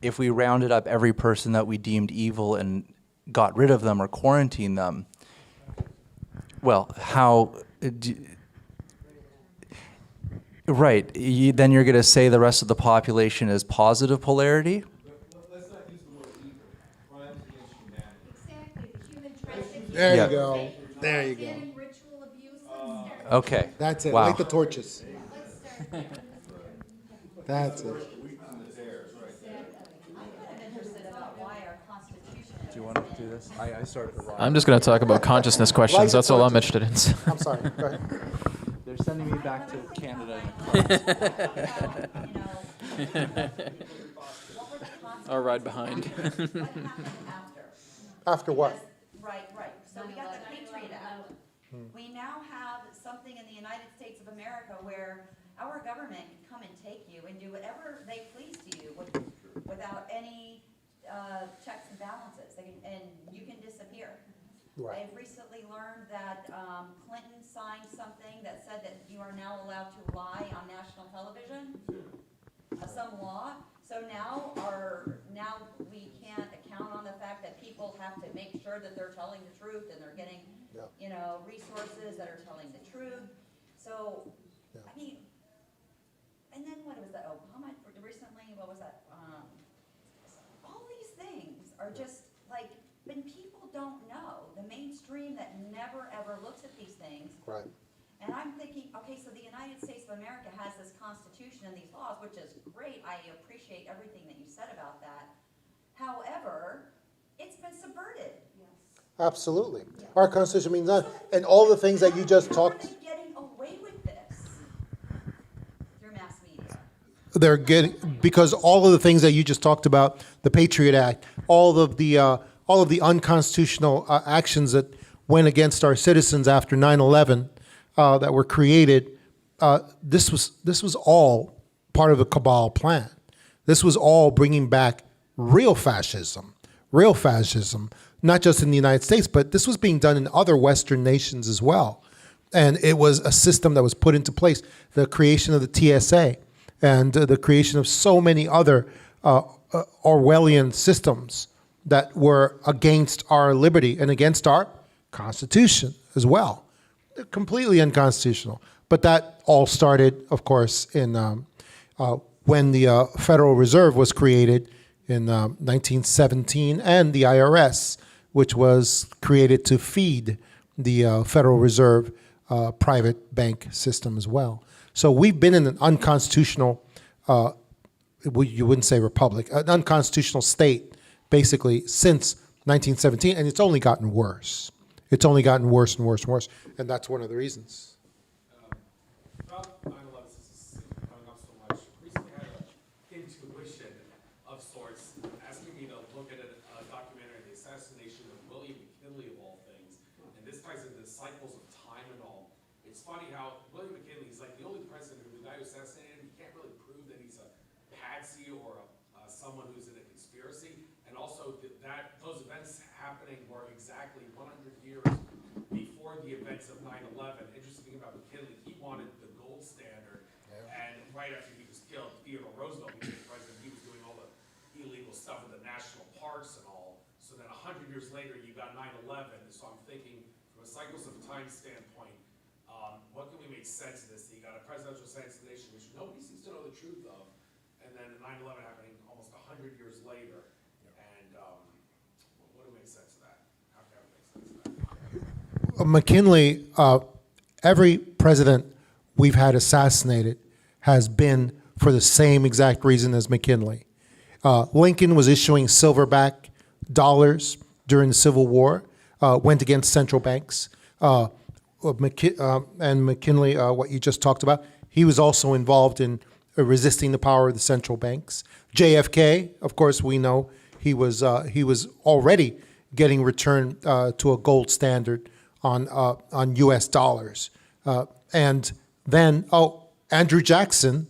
If we rounded up every person that we deemed evil and got rid of them or quarantined them, well, right, then you're going to say the rest of the population is positive polarity? Let's not use the word evil. Crimes against humanity. Exactly, the human trafficking. There Yeah. you go. There you go. And ritual abuse. Let's start. Okay. That's it. Wow. Light the torches. Let's start. That's it. I'm interested about why our Constitution. Do you want to do this? I started to wrong. I'm just going to talk about consciousness questions. That's all I'm interested in. I'm sorry. Go ahead. They're sending me back to Canada. I'll ride behind. After what? Right. So we got the Patriot Act. We now have something in the United States of America where our government can come and take you and do whatever they please to you without any checks and balances. And you can disappear. Right. I've recently learned that Clinton signed something that said that you are now allowed to lie on national television, some law. So now we can't account on the fact that people have to make sure that they're telling the truth and they're getting, resources that are telling the truth. So, I mean, and then what was that? Obama recently, what was that? All these things are just like, when people don't know, the mainstream that never ever looks at these things. Right. And I'm thinking, okay, so the United States of America has this Constitution and these laws, which is great. I appreciate everything that you said about that. However, it's been subverted. Absolutely. Our Constitution means that. And all the things that you just talked. How are they getting away with this through mass media? They're getting, because all of the things that you just talked about, the Patriot Act, all of the unconstitutional actions that went against our citizens after 9/11 that were created, this was all part of a cabal plan. This was all bringing back real fascism, not just in the United States, but this was being done in other Western nations as well. And it was a system that was put into place, the creation of the TSA and the creation of so many other Orwellian systems that were against our liberty and against our Constitution as well. They're completely unconstitutional. But that all started, of course, in when the Federal Reserve was created in 1917, and the IRS, which was created to feed the Federal Reserve private bank system as well. So we've been in an unconstitutional, you wouldn't say republic, an unconstitutional state basically since 1917, and it's only gotten worse. It's only gotten worse and worse and worse, and that's one of the reasons. About 9/11, since it's coming up so much, recently had an intuition of sorts asking me to look at a documentary, The Assassination of William McKinley of all things, and this ties into the cycles of time and all. It's funny how William McKinley is like the only president who the guy who assassinated him, you can't really prove that he's a patsy or someone who's in a conspiracy, and also that those events happening were exactly 100 years before the events of 9/11. Interesting thing about McKinley, he wanted the gold standard, and right after he was killed, Theodore Roosevelt became president. He was doing all the illegal stuff in the national parks and all. So then 100 years later, you got 9/11. So I'm thinking, from a cycles of time standpoint, what can we make sense of this? You got a presidential assassination, which nobody seems to know the truth of, and then 9/11 happening almost 100 years later. And what do we make sense of that? How can we make sense of that? McKinley, every president we've had assassinated has been for the same exact reason as McKinley. Lincoln was issuing silverback dollars during the Civil War, went against central banks. And McKinley, what you just talked about, he was also involved in resisting the power of the central banks. JFK, of course, we know he was already getting returned to a gold standard on U.S. dollars. And then, Andrew Jackson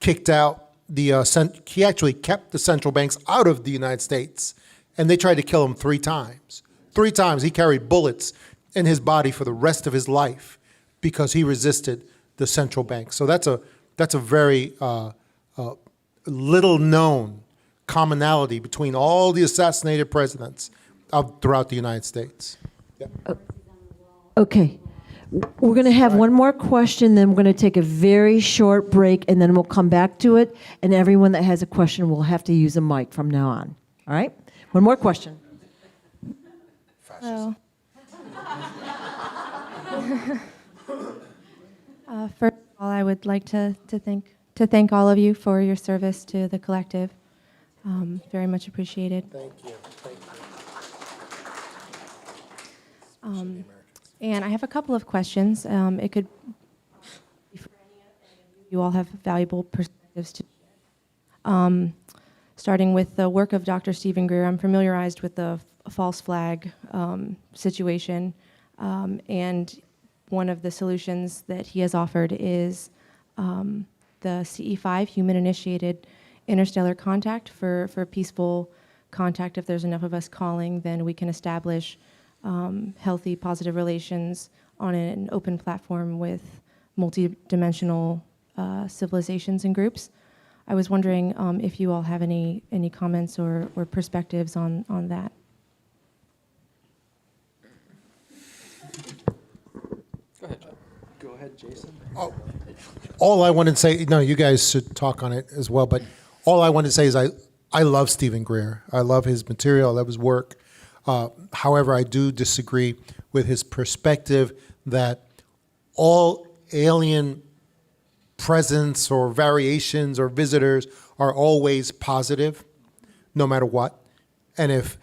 kicked out he actually kept the central banks out of the United States, and they tried to kill him 3 times. 3 times he carried bullets in his body for the rest of his life because he resisted the central bank. So that's a very little known commonality between all the assassinated presidents throughout the United States. Yeah. Okay. We're going to have one more question, then we're going to take a very short break, and then we'll come back to it, and everyone that has a question will have to use a mic from now on. All right? One more question. Hello. First of all, I would like to thank all of you for your service to the collective. Very much appreciated. Thank you. Thank you. And I have a couple of questions. It could be for any of you. You all have valuable perspectives to. Starting with the work of Dr. Stephen Greer, I'm familiarized with the false flag situation, and one of the solutions that he has offered is the CE5, human-initiated interstellar contact for peaceful contact. If there's enough of us calling, then we can establish healthy, positive relations on an open platform with multidimensional civilizations and groups. I was wondering if you all have any comments or perspectives on that. Go ahead, Jason. All I wanted to say, no, you guys should talk on it as well, but all I wanted to say is I love Stephen Greer. I love his material, I love his work. However, I do disagree with his perspective that all alien presence or variations or visitors are always positive, no matter what. And if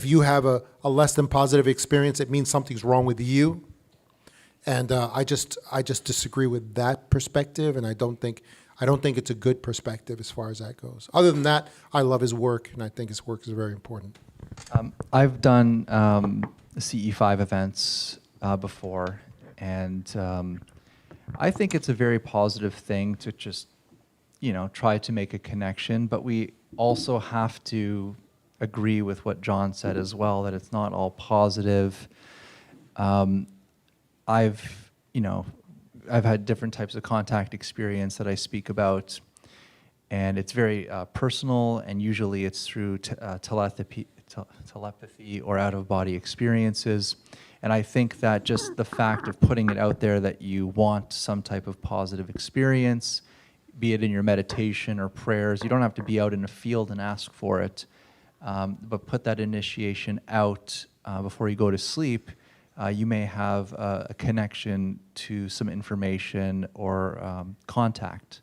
you have a less than positive experience, it means something's wrong with you. And I just disagree with that perspective, and I don't think it's a good perspective as far as that goes. Other than that, I love his work, and I think his work is very important. I've done CE5 events before, and I think it's a very positive thing to just, try to make a connection. But we also have to agree with what John said as well, that it's not all positive. I've had different types of contact experience that I speak about, and it's very personal, and usually it's through telepathy or out-of-body experiences. And I think that just the fact of putting it out there that you want some type of positive experience, be it in your meditation or prayers, you don't have to be out in a field and ask for it, but put that initiation out before you go to sleep you may have a connection to some information or contact.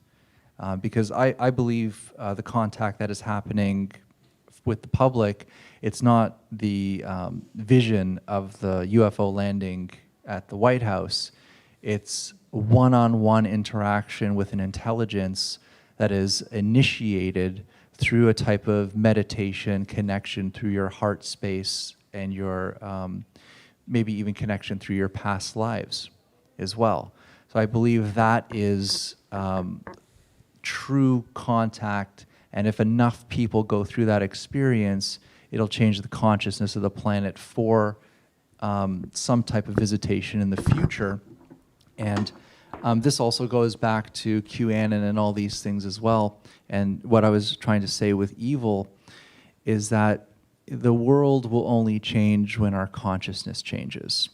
Because I believe the contact that is happening with the public, it's not the vision of the UFO landing at the White House. It's one-on-one interaction with an intelligence that is initiated through a type of meditation connection through your heart space and your maybe even connection through your past lives as well. So I believe that is true contact, and if enough people go through that experience, it'll change the consciousness of the planet for some type of visitation in the future. And this also goes back to QAnon and all these things as well. And what I was trying to say with evil is that the world will only change when our consciousness changes.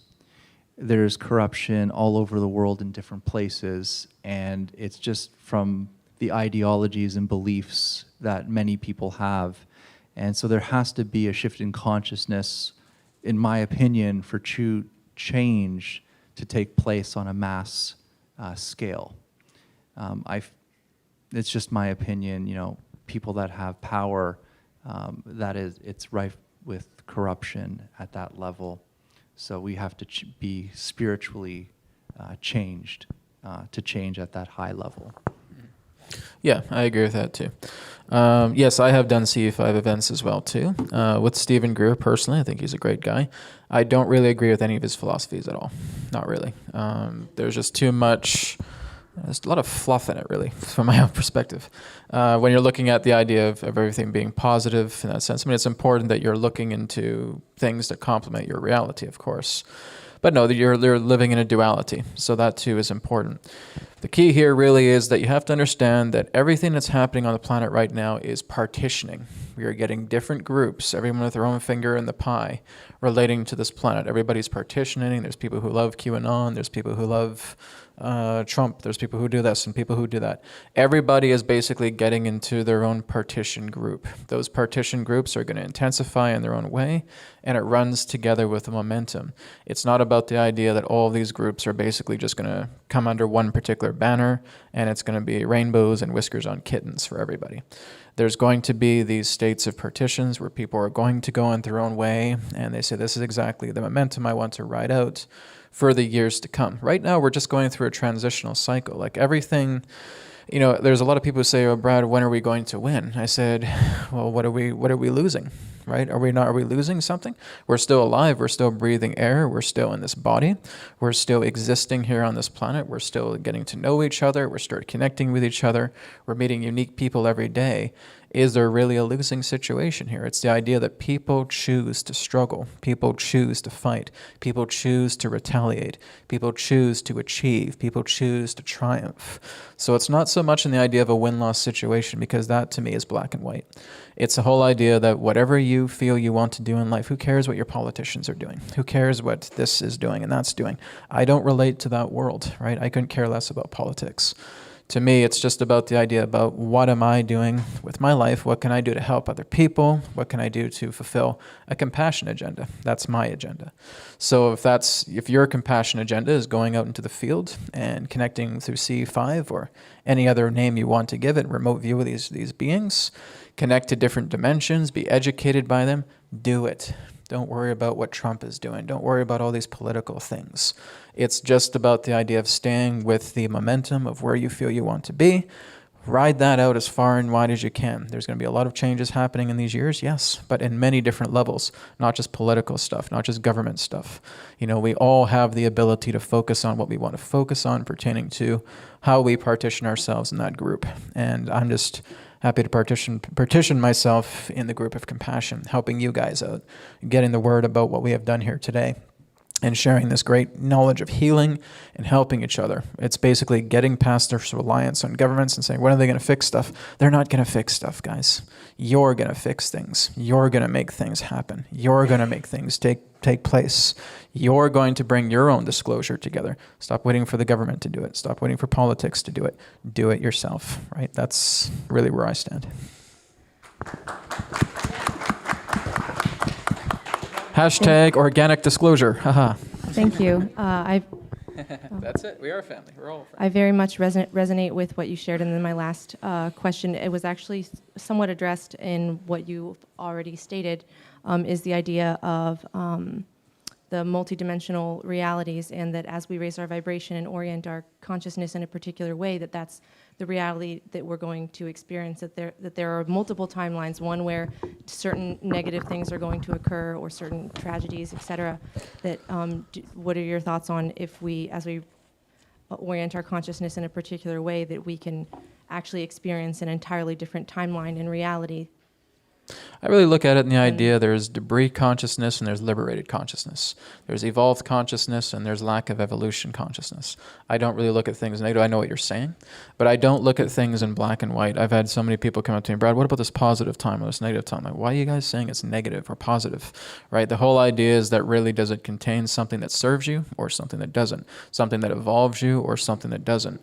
There's corruption all over the world in different places, and it's just from the ideologies and beliefs that many people have. And so there has to be a shift in consciousness, in my opinion, for true change to take place on a mass scale. It's just my opinion, you know, people that have power, it's rife with corruption at that level. So we have to be spiritually changed to change at that high level. Yeah, I agree with that too. Yes, I have done CE5 events as well too. With Stephen Greer personally, I think he's a great guy. I don't really agree with any of his philosophies at all. Not really. There's just too much. There's a lot of fluff in it, really, from my own perspective. When you're looking at the idea of everything being positive in that sense, I mean, it's important that you're looking into things that complement your reality, of course. But no, you're living in a duality, so that too is important. The key here really is that you have to understand that everything that's happening on the planet right now is partitioning. We are getting different groups, everyone with their own finger in the pie, relating to this planet. Everybody's partitioning. There's people who love QAnon. There's people who love Trump. There's people who do this and people who do that. Everybody is basically getting into their own partition group. Those partition groups are going to intensify in their own way, and it runs together with the momentum. It's not about the idea that all of these groups are basically just going to come under one particular banner, and it's going to be rainbows and whiskers on kittens for everybody. There's going to be these states of partitions where people are going to go in their own way, and they say, this is exactly the momentum I want to ride out for the years to come. Right now, we're just going through a transitional cycle. Like everything, you know, there's a lot of people who say, oh, Brad, when are we going to win? I said, well, what are we losing, right? Are we losing something? We're still alive. We're still breathing air. We're still in this body. We're still existing here on this planet. We're still getting to know each other. We're still connecting with each other. We're meeting unique people every day. Is there really a losing situation here? It's the idea that people choose to struggle. People choose to fight. People choose to retaliate. People choose to achieve. People choose to triumph. So it's not so much in the idea of a win-loss situation, because that to me is black and white. It's the whole idea that whatever you feel you want to do in life, who cares what your politicians are doing? Who cares what this is doing and that's doing? I don't relate to that world, right? I couldn't care less about politics. To me, it's just about the idea about what am I doing with my life? What can I do to help other people? What can I do to fulfill a compassion agenda? That's my agenda. So if your compassion agenda is going out into the field and connecting through C5 or any other name you want to give it, remote view of these beings, connect to different dimensions, be educated by them, do it. Don't worry about what Trump is doing. Don't worry about all these political things. It's just about the idea of staying with the momentum of where you feel you want to be. Ride that out as far and wide as you can. There's going to be a lot of changes happening in these years, yes, but in many different levels, not just political stuff, not just government stuff. You know, we all have the ability to focus on what we want to focus on pertaining to how we partition ourselves in that group. And I'm just happy to partition myself in the group of compassion, helping you guys out, getting the word about what we have done here today, and sharing this great knowledge of healing and helping each other. It's basically getting past this reliance on governments and saying, when are they going to fix stuff? They're not going to fix stuff, guys. You're going to fix things. You're going to make things happen. You're going to make things take place. You're going to bring your own disclosure together. Stop waiting for the government to do it. Stop waiting for politics to do it. Do it yourself, right? That's really where I stand. Hashtag organic disclosure. Haha. Thank you. That's it. We are a family. We're all friends. I very much resonate with what you shared. And then my last question, it was actually somewhat addressed in what you already stated, is the idea of the multidimensional realities, and that as we raise our vibration and orient our consciousness in a particular way, that's the reality that we're going to experience, that there are multiple timelines, one where certain negative things are going to occur or certain tragedies, et cetera. That, what are your thoughts on if we, as we orient our consciousness in a particular way, that we can actually experience an entirely different timeline in reality? I really look at it in the idea there's debris consciousness and there's liberated consciousness. There's evolved consciousness and there's lack of evolution consciousness. I don't really look at things negative. I know what you're saying, but I don't look at things in black and white. I've had so many people come up to me, Brad, what about this positive time or this negative time? Like, why are you guys saying it's negative or positive, right? The whole idea is that really, does it contain something that serves you or something that doesn't? Something that evolves you or something that doesn't?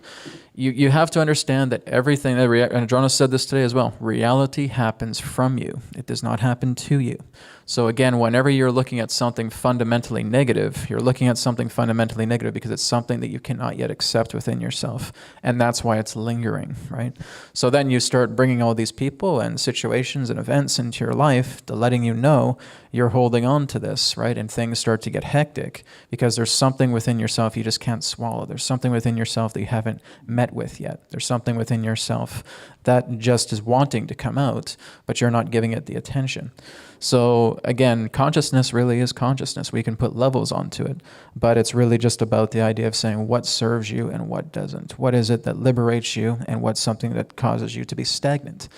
You have to understand that everything, and Adriana said this today as well, reality happens from you. It does not happen to you. So again, whenever you're looking at something fundamentally negative, you're looking at something fundamentally negative because it's something that you cannot yet accept within yourself. And that's why it's lingering, right? So then you start bringing all these people and situations and events into your life to letting you know you're holding on to this, right? And things start to get hectic because there's something within yourself you just can't swallow. There's something within yourself that you haven't met with yet. There's something within yourself that just is wanting to come out, but you're not giving it the attention. So again, consciousness really is consciousness. We can put levels onto it, but it's really just about the idea of saying what serves you and what doesn't. What is it that liberates you and what's something that causes you to be stagnant?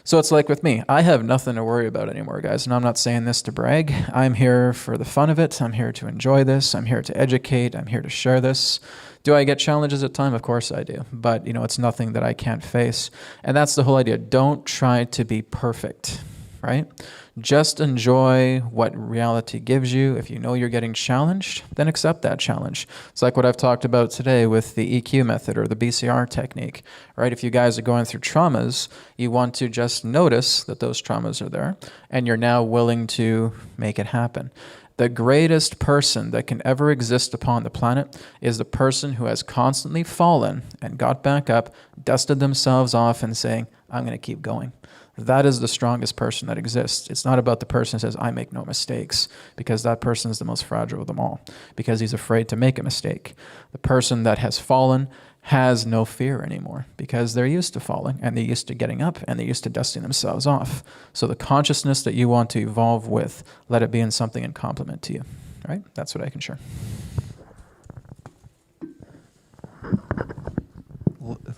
So it's like with me, I have nothing to worry about anymore, guys, and I'm not saying this to brag. I'm here for the fun of it. I'm here to enjoy this. I'm here to educate. I'm here to share this. Do I get challenges at times? Of course I do, but it's nothing that I can't face. And that's the whole idea. Don't try to be perfect, right? Just enjoy what reality gives you. If you know you're getting challenged, then accept that challenge. It's like what I've talked about today with the EQ method or the BCR technique, right? If you guys are going through traumas, you want to just notice that those traumas are there, and you're now willing to make it happen. The greatest person that can ever exist upon the planet is the person who has constantly fallen and got back up, dusted themselves off and saying, I'm going to keep going. That is the strongest person that exists. It's not about the person who says, I make no mistakes, because that person is the most fragile of them all, because he's afraid to make a mistake. The person that has fallen has no fear anymore, because they're used to falling, and they're used to getting up, and they're used to dusting themselves off. So the consciousness that you want to evolve with, let it be in something in complement to you. Right? That's what I can share.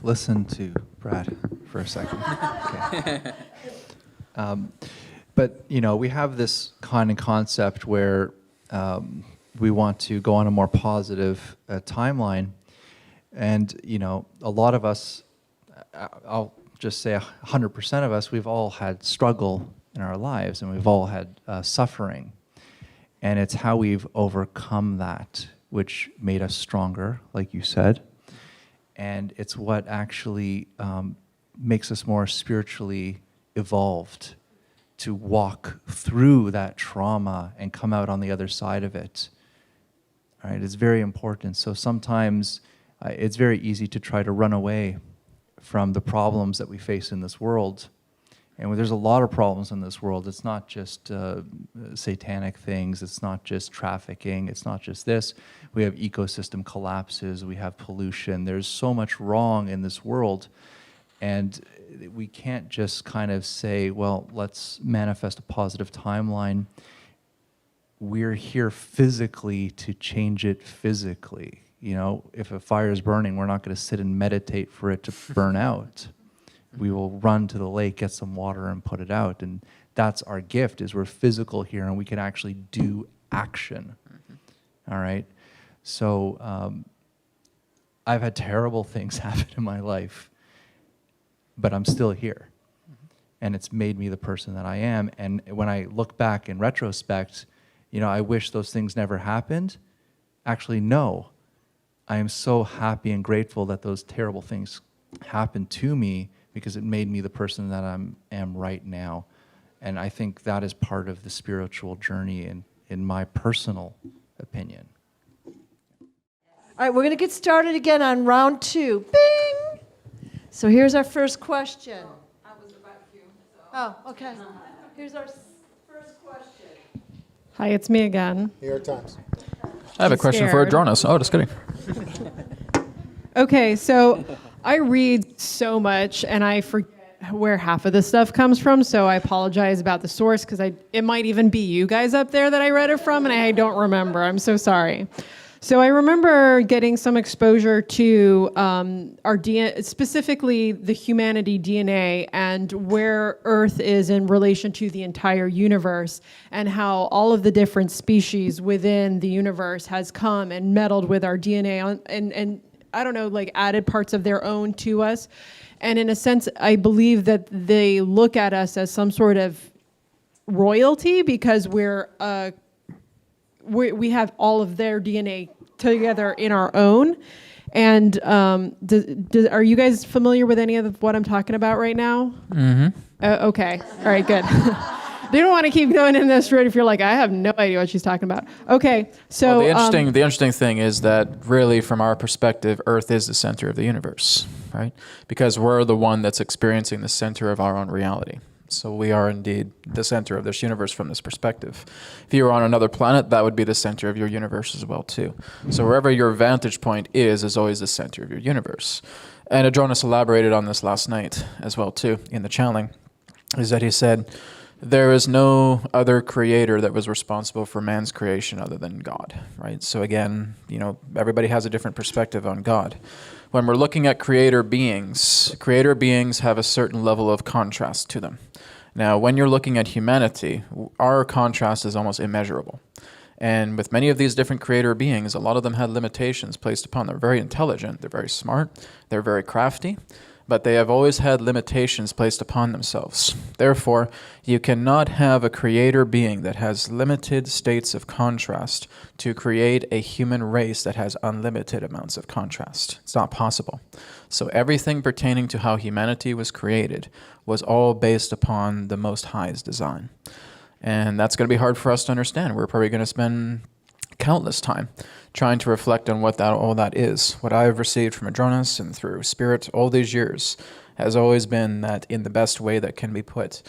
Listen to Brad for a second. Okay. But we have this kind of concept where we want to go on a more positive timeline, and a lot of us, I'll just say 100% of us, we've all had struggle in our lives, and we've all had suffering, and it's how we've overcome that which made us stronger, like you said. And it's what actually makes us more spiritually evolved to walk through that trauma and come out on the other side of it. All right, it's very important. So sometimes it's very easy to try to run away from the problems that we face in this world. And there's a lot of problems in this world. It's not just satanic things. It's not just trafficking. It's not just this. We have ecosystem collapses. We have pollution. There's so much wrong in this world. And we can't just kind of say, well, let's manifest a positive timeline. We're here physically to change it physically. If a fire is burning, we're not going to sit and meditate for it to burn out. We will run to the lake, get some water, and put it out. And that's our gift, is we're physical here, and we can actually do action. All right? So I've had terrible things happen in my life, but I'm still here. And it's made me the person that I am. And when I look back in retrospect, I wish those things never happened. Actually, no. I am so happy and grateful that those terrible things happened to me, because it made me the person that I am right now. And I think that is part of the spiritual journey in my personal opinion. All right, we're going to get started again on round 2. Bing! So here's our first question. Oh, okay. Here's our first question. Hi, it's me again. New York Times. I have a question for Scared. Adronis. Oh, just kidding. Okay, so I read so much and I forget where half of this stuff comes from, so I apologize about the source because it might even be you guys up there that I read it from and I don't remember. I'm so sorry. So I remember getting some exposure to our DNA, specifically the humanity DNA, and where Earth is in relation to the entire universe, and how all of the different species within the universe has come and meddled with our DNA and I don't know, like added parts of their own to us. And in a sense, I believe that they look at us as some sort of royalty because we have all of their DNA together in our own. And are you guys familiar with any of what I'm talking about right now? Mm-hmm. Okay. All right, good. They don't want to keep going in this route if you're like, I have no idea what she's talking about. Okay, so... Well, the interesting thing is that really from our perspective, Earth is the center of the universe, right? Because we're the one that's experiencing the center of our own reality. So we are indeed the center of this universe from this perspective. If you were on another planet, that would be the center of your universe as well too. So wherever your vantage point is always the center of your universe. And Adronis elaborated on this last night as well too in the channeling, is that he said, there is no other creator that was responsible for man's creation other than God, right? So again, everybody has a different perspective on God. When we're looking at creator beings have a certain level of contrast to them. Now, when you're looking at humanity, our contrast is almost immeasurable. And with many of these different creator beings, a lot of them had limitations placed upon them. They're very intelligent, they're very smart, they're very crafty, but they have always had limitations placed upon themselves. Therefore, you cannot have a creator being that has limited states of contrast to create a human race that has unlimited amounts of contrast. It's not possible. So everything pertaining to how humanity was created was all based upon the Most High's design. And that's going to be hard for us to understand. We're probably going to spend countless time trying to reflect on what all that is. What I've received from Adronis and through Spirit all these years has always been that in the best way that can be put,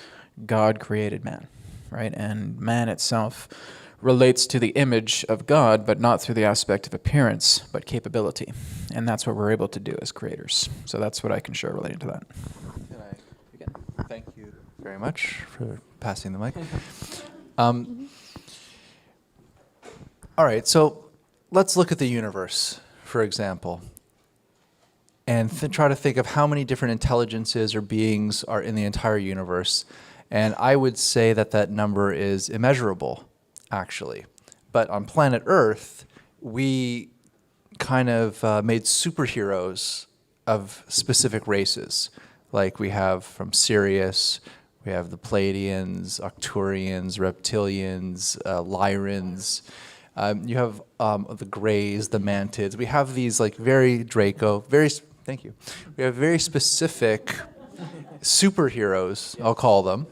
God created man, right? And man itself relates to the image of God, but not through the aspect of appearance, but capability. And that's what we're able to do as creators. So that's what I can share relating to that. Can I begin? Thank you very much for passing the mic. All right, so let's look at the universe, for example, and try to think of how many different intelligences or beings are in the entire universe. And I would say that that number is immeasurable, actually. But on planet Earth, we kind of made superheroes of specific races. Like we have from Sirius, we have the Pleiadians, Arcturians, Reptilians, Lyrans. You have the Greys, the Mantids. We have these like thank you. We have very specific superheroes, I'll call them.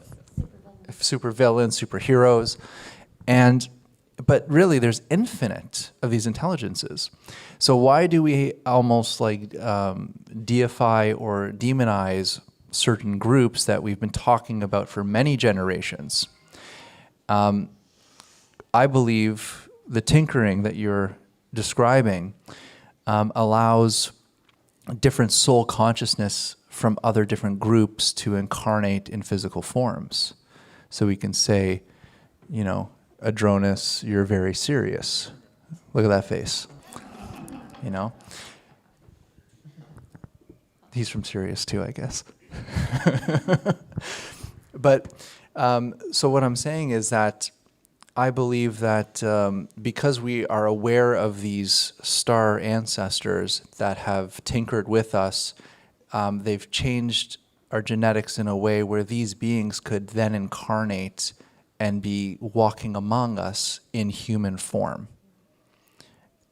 Supervillains, superheroes. But really there's infinite of these intelligences. So why do we almost like deify or demonize certain groups that we've been talking about for many generations? I believe the tinkering that you're describing allows different soul consciousness from other different groups to incarnate in physical forms. So we can say, Adronis, you're very serious. Look at that face. He's from Sirius too, I guess. But so what I'm saying is that I believe that because we are aware of these star ancestors that have tinkered with us, they've changed our genetics in a way where these beings could then incarnate and be walking among us in human form.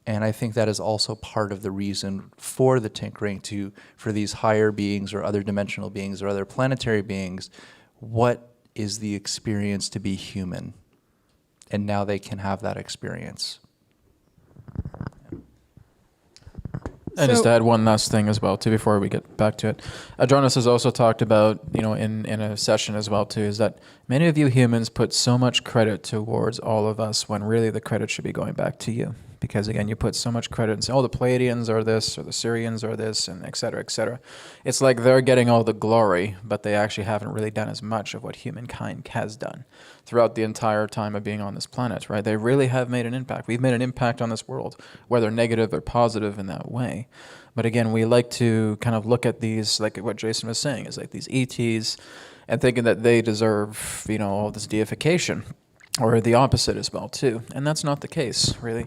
And I think that is also part of the reason for the tinkering for these higher beings or other dimensional beings or other planetary beings. What is the experience to be human? And now they can have that experience. And just So- to add one last thing as well, too, before we get back to it. Adronis has also talked about, in a session as well, too, is that many of you humans put so much credit towards all of us when really the credit should be going back to you. Because, again, you put so much credit and say, oh, the Pleiadians are this, or the Syrians are this, and et cetera, et cetera. It's like they're getting all the glory, but they actually haven't really done as much of what humankind has done throughout the entire time of being on this planet, right? They really have made an impact. We've made an impact on this world, whether negative or positive in that way. But again, we like to kind of look at these, like what Jason was saying, is like these ETs, and thinking that they deserve, all this deification, or the opposite as well, too. And that's not the case, really.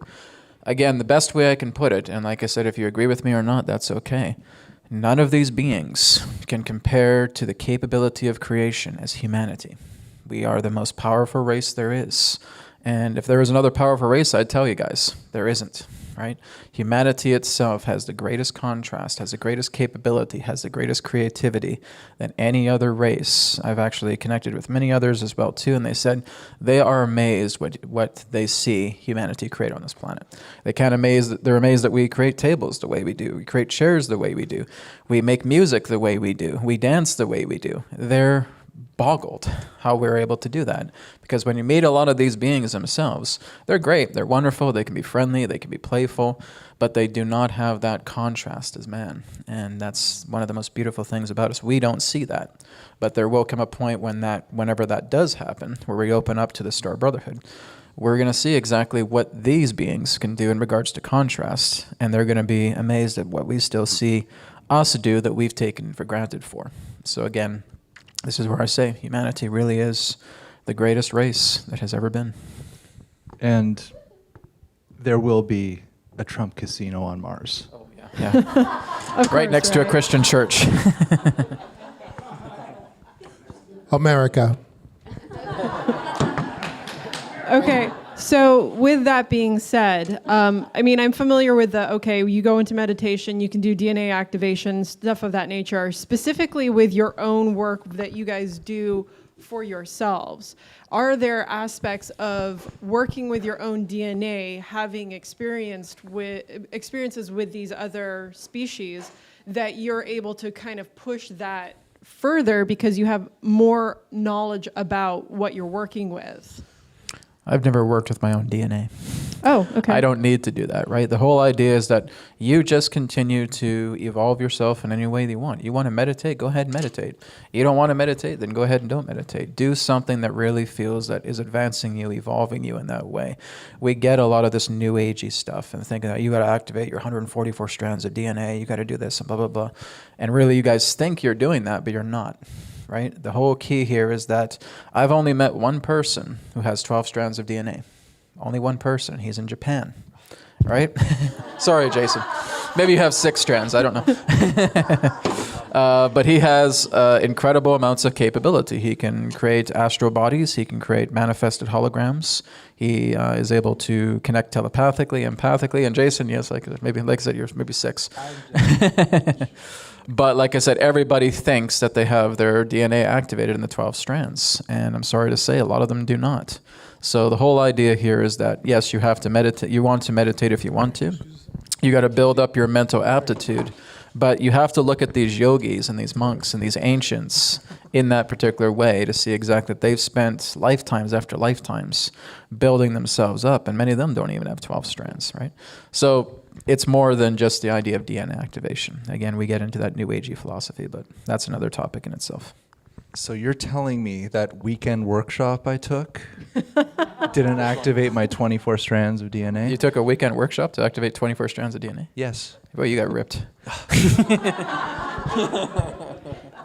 Again, the best way I can put it, and like I said, if you agree with me or not, that's okay. None of these beings can compare to the capability of creation as humanity. We are the most powerful race there is. And if there was another powerful race, I'd tell you guys, there isn't, right? Humanity itself has the greatest contrast, has the greatest capability, has the greatest creativity than any other race. I've actually connected with many others as well, too, and they said they are amazed what they see humanity create on this planet. They're amazed that we create tables the way we do. We create chairs the way we do. We make music the way we do. We dance the way we do. They're boggled how we're able to do that. Because when you meet a lot of these beings themselves, they're great, they're wonderful, they can be friendly, they can be playful, but they do not have that contrast as man. And that's one of the most beautiful things about us. We don't see that. But there will come a point whenever that does happen, where we open up to the Star Brotherhood, we're going to see exactly what these beings can do in regards to contrast, and they're going to be amazed at what we still see us do that we've taken for granted for. So again, this is where I say humanity really is the greatest race that has ever been. And there will be a Trump casino on Mars. Oh, yeah. Right next to a Christian church. America. Okay, so with that being said, I'm familiar with you go into meditation, you can do DNA activation, stuff of that nature, specifically with your own work that you guys do for yourselves. Are there aspects of working with your own DNA, having experiences with these other species, that you're able to kind of push that further because you have more knowledge about what you're working with? I've never worked with my own DNA. Oh, okay. I don't need to do that, right? The whole idea is that you just continue to evolve yourself in any way that you want. You want to meditate, go ahead and meditate. You don't want to meditate, then go ahead and don't meditate. Do something that really feels that is advancing you, evolving you in that way. We get a lot of this new agey stuff and thinking that you got to activate your 144 strands of DNA, you got to do this and blah, blah, blah. And really you guys think you're doing that, but you're not. Right? The whole key here is that I've only met one person who has 12 strands of DNA. Only one person. He's in Japan. Right? Sorry, Jason. Maybe you have 6 strands. I don't know. But he has incredible amounts of capability. He can create astral bodies. He can create manifested holograms. He is able to connect telepathically, empathically. And Jason, yes, like I said, you're maybe 6. But like I said, everybody thinks that they have their DNA activated in the 12 strands. And I'm sorry to say, a lot of them do not. So the whole idea here is that, yes, you have to meditate. You want to meditate if you want to. You got to build up your mental aptitude. But you have to look at these yogis and these monks and these ancients in that particular way to see exactly that they've spent lifetimes after lifetimes building themselves up. And many of them don't even have 12 strands, right? So it's more than just the idea of DNA activation. Again, we get into that new agey philosophy, but that's another topic in itself. So you're telling me that weekend workshop I took didn't activate my 24 strands of DNA? You took a weekend workshop to activate 24 strands of DNA? Yes. Well, you got ripped.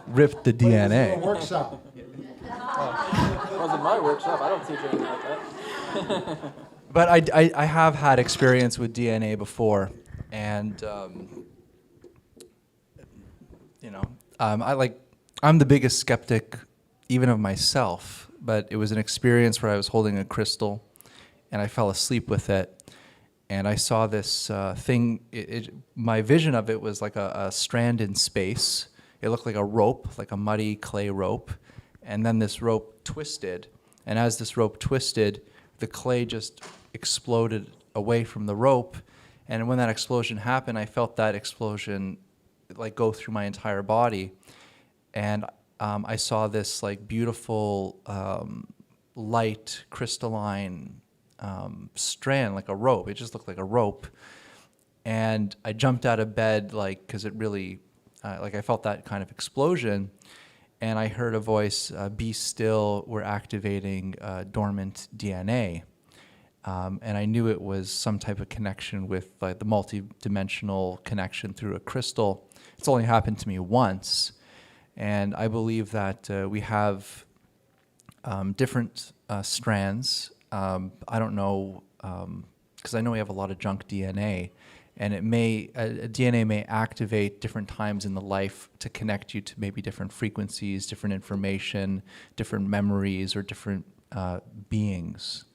Ripped the DNA. Workshop. It wasn't my workshop. I don't teach anything like that. But I have had experience with DNA before, and I'm the biggest skeptic even of myself, but it was an experience where I was holding a crystal and I fell asleep with it, and I saw this thing. My vision of it was like a strand in space. It looked like a rope, like a muddy clay rope, and then this rope twisted, and as this rope twisted, the clay just exploded away from the rope, And when that explosion happened, I felt that explosion like go through my entire body. And I saw this like beautiful light crystalline strand, like a rope. It just looked like a rope. And I jumped out of bed, like, because it really, like I felt that kind of explosion. And I heard a voice, be still, we're activating dormant DNA. And I knew it was some type of connection with like the multi-dimensional connection through a crystal. It's only happened to me once. And I believe that we have different strands. I don't know, because I know we have a lot of junk DNA. And it may, DNA may activate different times in the life to connect you to maybe different frequencies, different information, different memories, or different beings.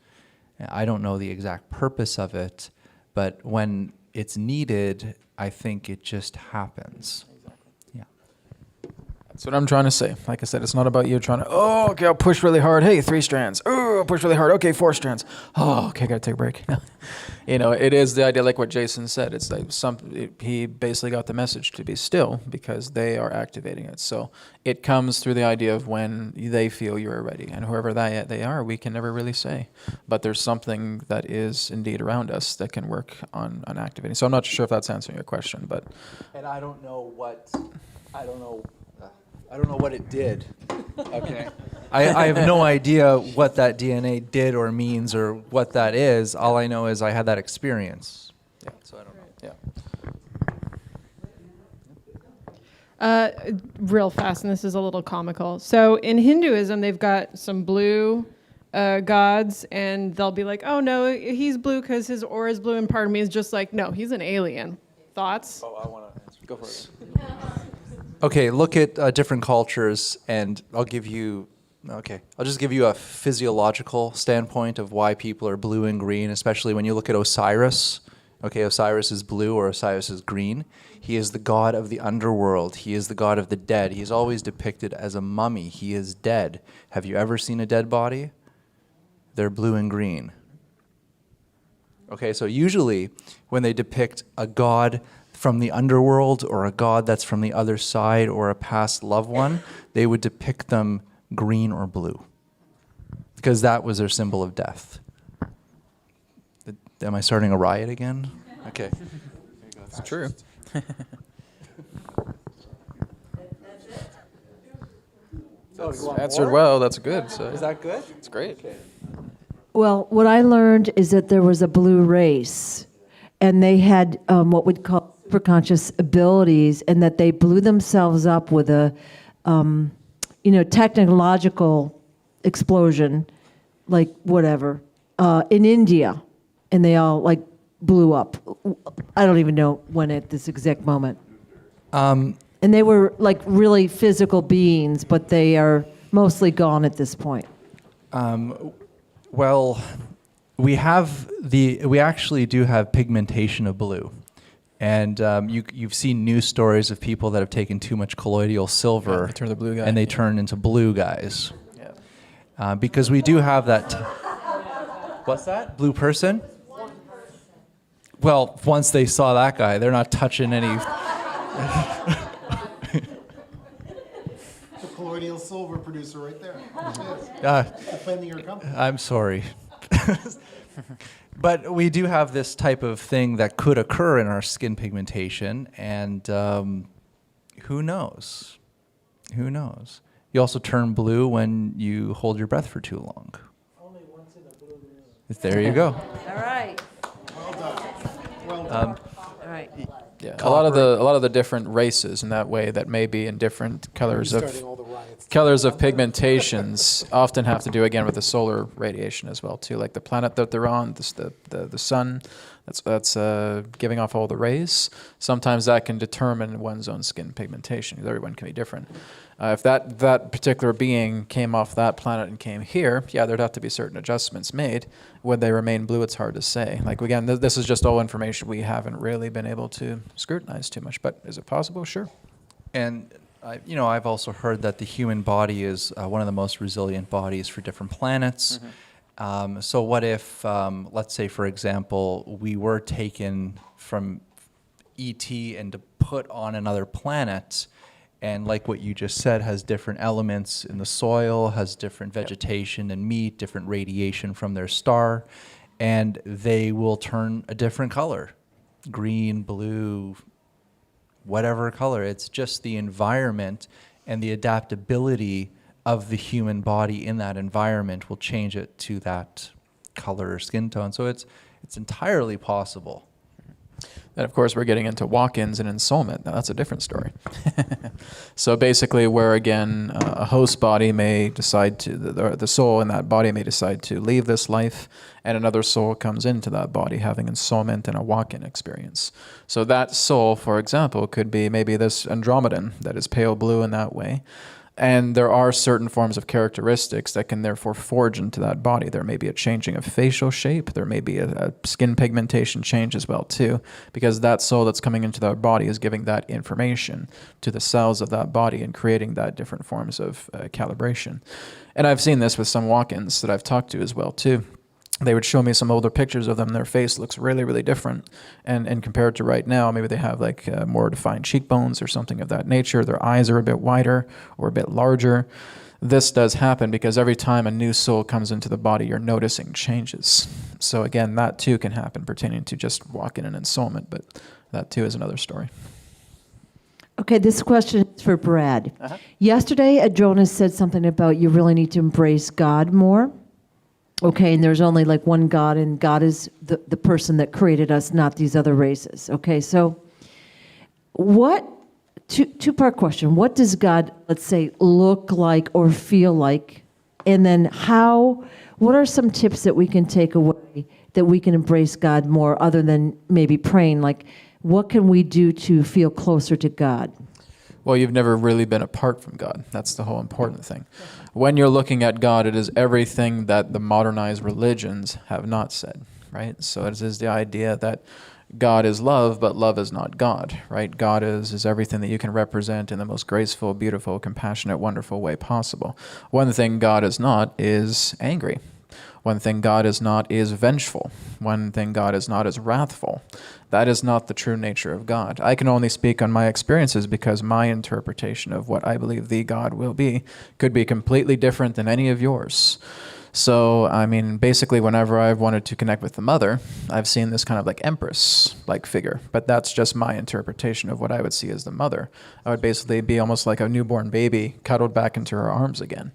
I don't know the exact purpose of it, but when it's needed, I think it just happens. Yeah. That's what I'm trying to say. Like I said, it's not about you trying to, oh, okay, I'll push really hard. Hey, 3 strands. Oh, I'll push really hard. Okay, 4 strands. Oh, okay, gotta take a break. You know, it is the idea, like what Jason said. It's like he basically got the message to be still because they are activating it. So it comes through the idea of when they feel you're ready. And whoever they are, we can never really say. But there's something that is indeed around us that can work on activating. So I'm not sure if that's answering your question, but. And I don't know what it did. Okay. I have no idea what that DNA did or means or what that is. All I know is I had that experience. Yeah. So I don't know. Yeah. Real fast, and this is a little comical. So in Hinduism, they've got some blue gods, and they'll be like, oh, no, he's blue because his aura is blue, and part of me is just like, no, he's an alien. Thoughts? Oh, I want to answer. Go for it. Okay, look at different cultures, and I'll just give you a physiological standpoint of why people are blue and green, especially when you look at Osiris. Okay, Osiris is blue or Osiris is green. He is the god of the underworld. He is the god of the dead. He is always depicted as a mummy. He is dead. Have you ever seen a dead body? They're blue and green. Okay, so usually when they depict a god from the underworld or a god that's from the other side or a past loved one, they would depict them green or blue because that was their symbol of death. Am I starting a riot again? Okay. It's true. That's answered well. That's good. So Is that good? it's great. Okay. Well, what I learned is that there was a blue race, and they had what we'd call superconscious abilities, and that they blew themselves up with a, technological explosion, like whatever, in India, and they all like blew up. I don't even know when at this exact moment. And they were like really physical beings, but they are mostly gone at this point. Well, we actually do have pigmentation of blue. And you've seen news stories of people that have taken too much colloidal silver they turn the blue guy. and they turn into blue guys. Yeah. Because we do have that. What's that? Blue person? Well, once they saw that guy, they're not touching any. The colloidal silver producer right there. Defending your company. I'm sorry. But we do have this type of thing that could occur in our skin pigmentation, and who knows? Who knows? You also turn blue when you hold your breath for too long. Only once in a blue moon. There you go. All right. Well done. Well done. All right. Yeah, a lot of the different races in that way that may be in different colors Starting all the riots. of pigmentations often have to do again with the solar radiation as well too, like the planet that they're on, the sun, that's giving off all the rays. Sometimes that can determine one's own skin pigmentation. Everyone can be different. If that particular being came off that planet and came here, yeah, there'd have to be certain adjustments made. Would they remain blue? It's hard to say. Like again, this is just all information we haven't really been able to scrutinize too much. But is it possible? Sure. And I've also heard that the human body is one of the most resilient bodies for different planets. Mm-hmm. So what if, let's say, for example, we were taken from ET and to put on another planet, and like what you just said, has different elements in the soil, has different vegetation and meat, different radiation from their star, and they will turn a different color, green, blue, whatever color. It's just the environment and the adaptability of the human body in that environment will change it to that color or skin tone. So it's entirely possible. Then, of course, we're getting into walk-ins and ensoulment. Now, that's a different story. So basically, where, again, a host body may decide to, the soul in that body may decide to leave this life, and another soul comes into that body having ensoulment and a walk-in experience. So that soul, for example, could be maybe this Andromedan that is pale blue in that way. And there are certain forms of characteristics that can therefore forge into that body. There may be a changing of facial shape. There may be a skin pigmentation change as well too, because that soul that's coming into that body is giving that information to the cells of that body and creating that different forms of calibration. And I've seen this with some walk-ins that I've talked to as well too. They would show me some older pictures of them. Their face looks really, really different. And compared to right now, maybe they have like more defined cheekbones or something of that nature. Their eyes are a bit wider or a bit larger. This does happen because every time a new soul comes into the body, you're noticing changes. So again, that too can happen pertaining to just walk-in and ensoulment, but that too is another story. Okay, this question is for Brad. Yesterday, Adronis said something about you really need to embrace God more. Okay, and there's only like one God, and God is the person that created us, not these other races. Okay, so two-part question. What does God, let's say, look like or feel like? And then what are some tips that we can take away that we can embrace God more other than maybe praying? Like, what can we do to feel closer to God? Well, you've never really been apart from God. That's the whole important thing. When you're looking at God, it is everything that the modernized religions have not said, right? So it is the idea that God is love, but love is not God, right? God is everything that you can represent in the most graceful, beautiful, compassionate, wonderful way possible. One thing God is not is angry. One thing God is not is vengeful. One thing God is not is wrathful. That is not the true nature of God. I can only speak on my experiences because my interpretation of what I believe the God will be could be completely different than any of yours. So, I mean, basically whenever I've wanted to connect with the mother, I've seen this kind of like empress-like figure, but that's just my interpretation of what I would see as the mother. I would basically be almost like a newborn baby cuddled back into her arms again.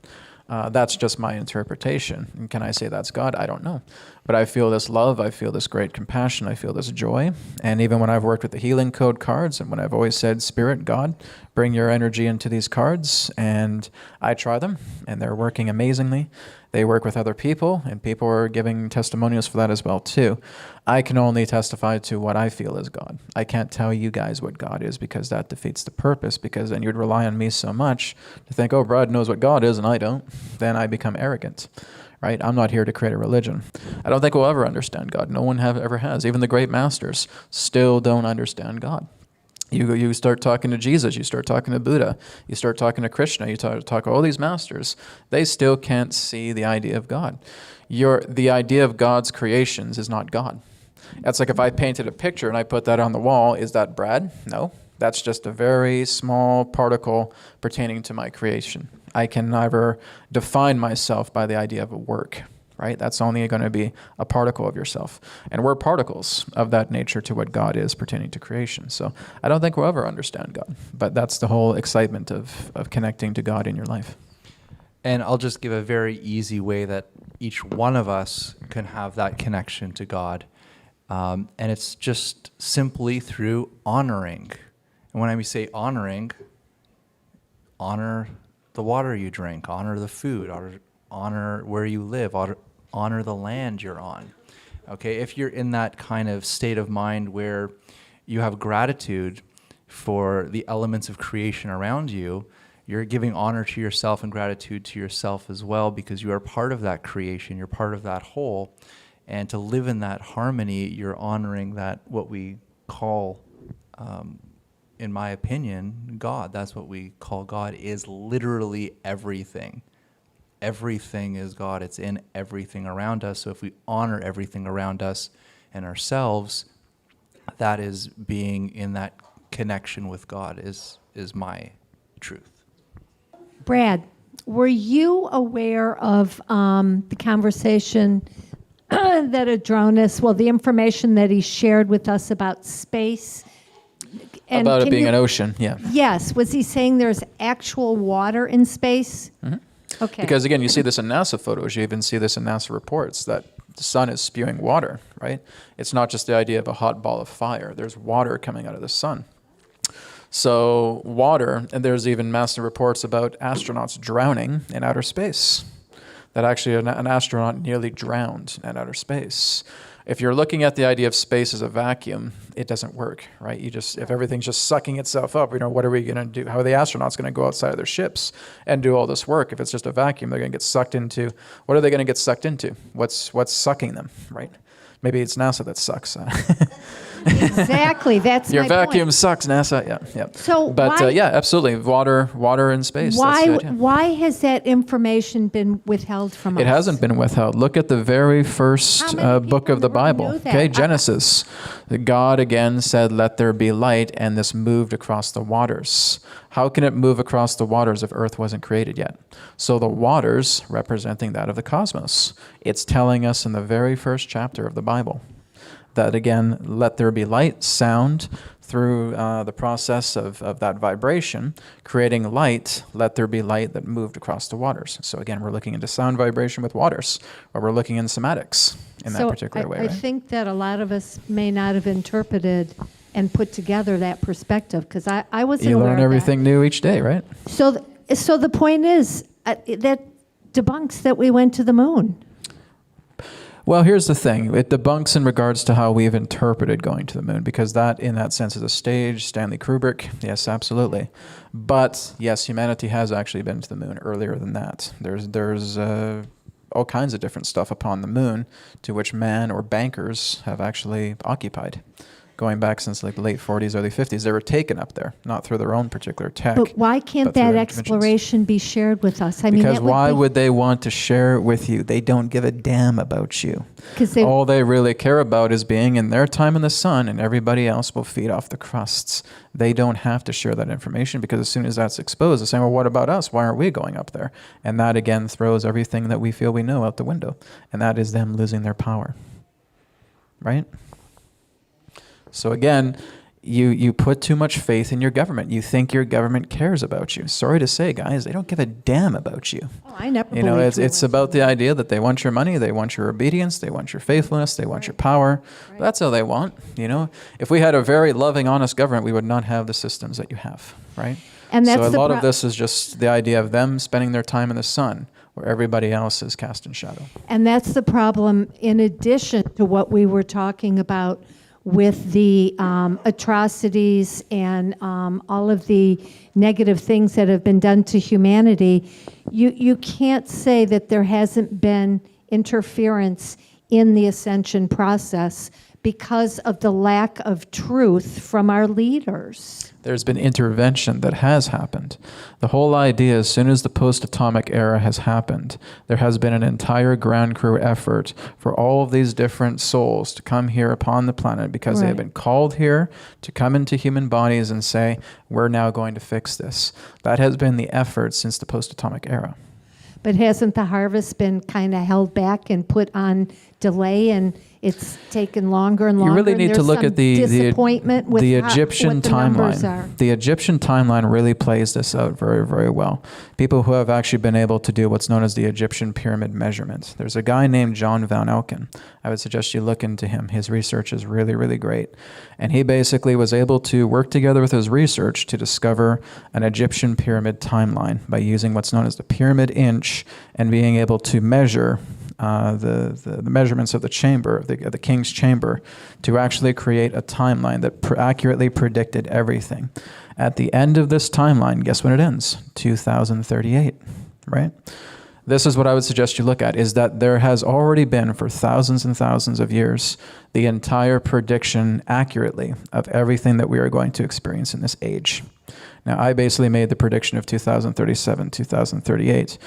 That's just my interpretation. And can I say that's God? I don't know. But I feel this love, I feel this great compassion, I feel this joy. And even when I've worked with the healing code cards, and when I've always said, Spirit, God, bring your energy into these cards, and I try them, and they're working amazingly. They work with other people, and people are giving testimonials for that as well, too. I can only testify to what I feel is God. I can't tell you guys what God is because that defeats the purpose, because then you'd rely on me so much to think, oh, Brad knows what God is and I don't. Then I become arrogant, right? I'm not here to create a religion. I don't think we'll ever understand God. No one ever has. Even the great masters still don't understand God. You start talking to Jesus, you start talking to Buddha, you start talking to Krishna, you talk to all these masters, they still can't see the idea of God. The idea of God's creations is not God. It's like if I painted a picture and I put that on the wall, is that Brad? No, that's just a very small particle pertaining to my creation. I can never define myself by the idea of a work. Right? That's only going to be a particle of yourself. And we're particles of that nature to what God is pertaining to creation. So I don't think we'll ever understand God. But that's the whole excitement of connecting to God in your life. And I'll just give a very easy way that each one of us can have that connection to God. And it's just simply through honoring. And when I say honoring, honor the water you drink, honor the food, honor where you live, honor the land you're on. Okay, if you're in that kind of state of mind where you have gratitude for the elements of creation around you, you're giving honor to yourself and gratitude to yourself as well, because you are part of that creation, you're part of that whole. And to live in that harmony, you're honoring that, what we call, in my opinion, God. That's what we call God, is literally everything. everything is God. It's in everything around us. So if we honor everything around us and ourselves, that is being in that connection with God is my truth. Brad, were you aware of the conversation that Adronis, well, the information that he shared with us about space? And About it can being you- an ocean, yeah. Yes. Was he saying there's actual water in space? Okay. Because again, you see this in NASA photos, you even see this in NASA reports, that the sun is spewing water, right? It's not just the idea of a hot ball of fire. There's water coming out of the sun. So water, and there's even massive reports about astronauts drowning in outer space. That actually an astronaut nearly drowned in outer space. If you're looking at the idea of space as a vacuum, it doesn't work, right? If everything's just sucking itself up, what are we going to do? How are the astronauts going to go outside of their ships and do all this work? If it's just a vacuum, they're going to get sucked into, what are they going to get sucked into? What's sucking them, right? Maybe it's NASA that sucks. Exactly. That's Your my vacuum point. sucks, NASA. Yeah. So But why- yeah, absolutely. Water in space. That's the idea. Why has that information been withheld from us? It hasn't been withheld. Look at the very first How many book people of the in the room Bible. knew that? Okay, Genesis. God again said, "Let there be light," and this moved across the waters. How can it move across the waters if Earth wasn't created yet? So the waters representing that of the cosmos. It's telling us in the very first chapter of the Bible that again, let there be light, sound, through the process of that vibration, creating light, let there be light that moved across the waters. So again, we're looking into sound vibration with waters, or we're looking in somatics in that particular way, I right? think that a lot of us may not have interpreted and put together that perspective, because I wasn't You aware learn of everything new each day, right? that. So the point is, that debunks that we went to the moon. Well, here's the thing. It debunks in regards to how we've interpreted going to the moon, because that, in that sense, is a stage. Stanley Kubrick, yes, absolutely. But, yes, humanity has actually been to the moon earlier than that. There's all kinds of different stuff upon the moon to which man or bankers have actually occupied. Going back since like the late 40s, early 50s, they were taken up there, not through their own particular tech. But why can't but through that their interventions. exploration be shared with us? I mean, Because that why be, would they want to share it with you? They don't give a damn about you. 'Cause they- All they really care about is being in their time in the sun, and everybody else will feed off the crusts. They don't have to share that information, because as soon as that's exposed, they're saying, well, what about us? Why aren't we going up there? And that, again, throws everything that we feel we know out the window. And that is them losing their power. Right? So again, you put too much faith in your government. You think your government cares about you. Sorry to say, guys, they don't give a damn about you. Oh, I never You know, believed it's about the idea that they want your money, they want your obedience, they want your faithfulness, they want your power. That's all they want. You know, if we had a very loving, honest government, we would not have the systems that you have, right? And that's so a the lot of this is just the idea of them spending their time in the sun, where everybody else is cast in shadow. And that's the problem, in addition to what we were talking about with the atrocities and all of the negative things that have been done to humanity. You can't say that there hasn't been interference in the ascension process because of the lack of truth from our leaders. There's been intervention that has happened. The whole idea, as soon as the post-atomic era has happened, there has been an entire ground crew effort for all of these different souls to come here upon the planet, because they have Right. been called here to come into human bodies and say, we're now going to fix this. That has been the effort since the post-atomic era. But hasn't the harvest been kind of held back and put on delay, and it's taken longer and longer? You really and need to there's look some at the disappointment with the how- Egyptian what the numbers timeline. are. The Egyptian timeline really plays this out very, very well. People who have actually been able to do what's known as the Egyptian pyramid measurement. There's a guy named John Van Elken. I would suggest you look into him. His research is really, really great. And he basically was able to work together with his research to discover an Egyptian pyramid timeline by using what's known as the pyramid inch and being able to measure the measurements of the chamber, of the king's chamber, to actually create a timeline that accurately predicted everything. At the end of this timeline, guess when it ends? 2038, right? This is what I would suggest you look at, is that there has already been, for thousands and thousands of years, the entire prediction accurately of everything that we are going to experience in this age. Now, I basically made the prediction of 2037, 2038.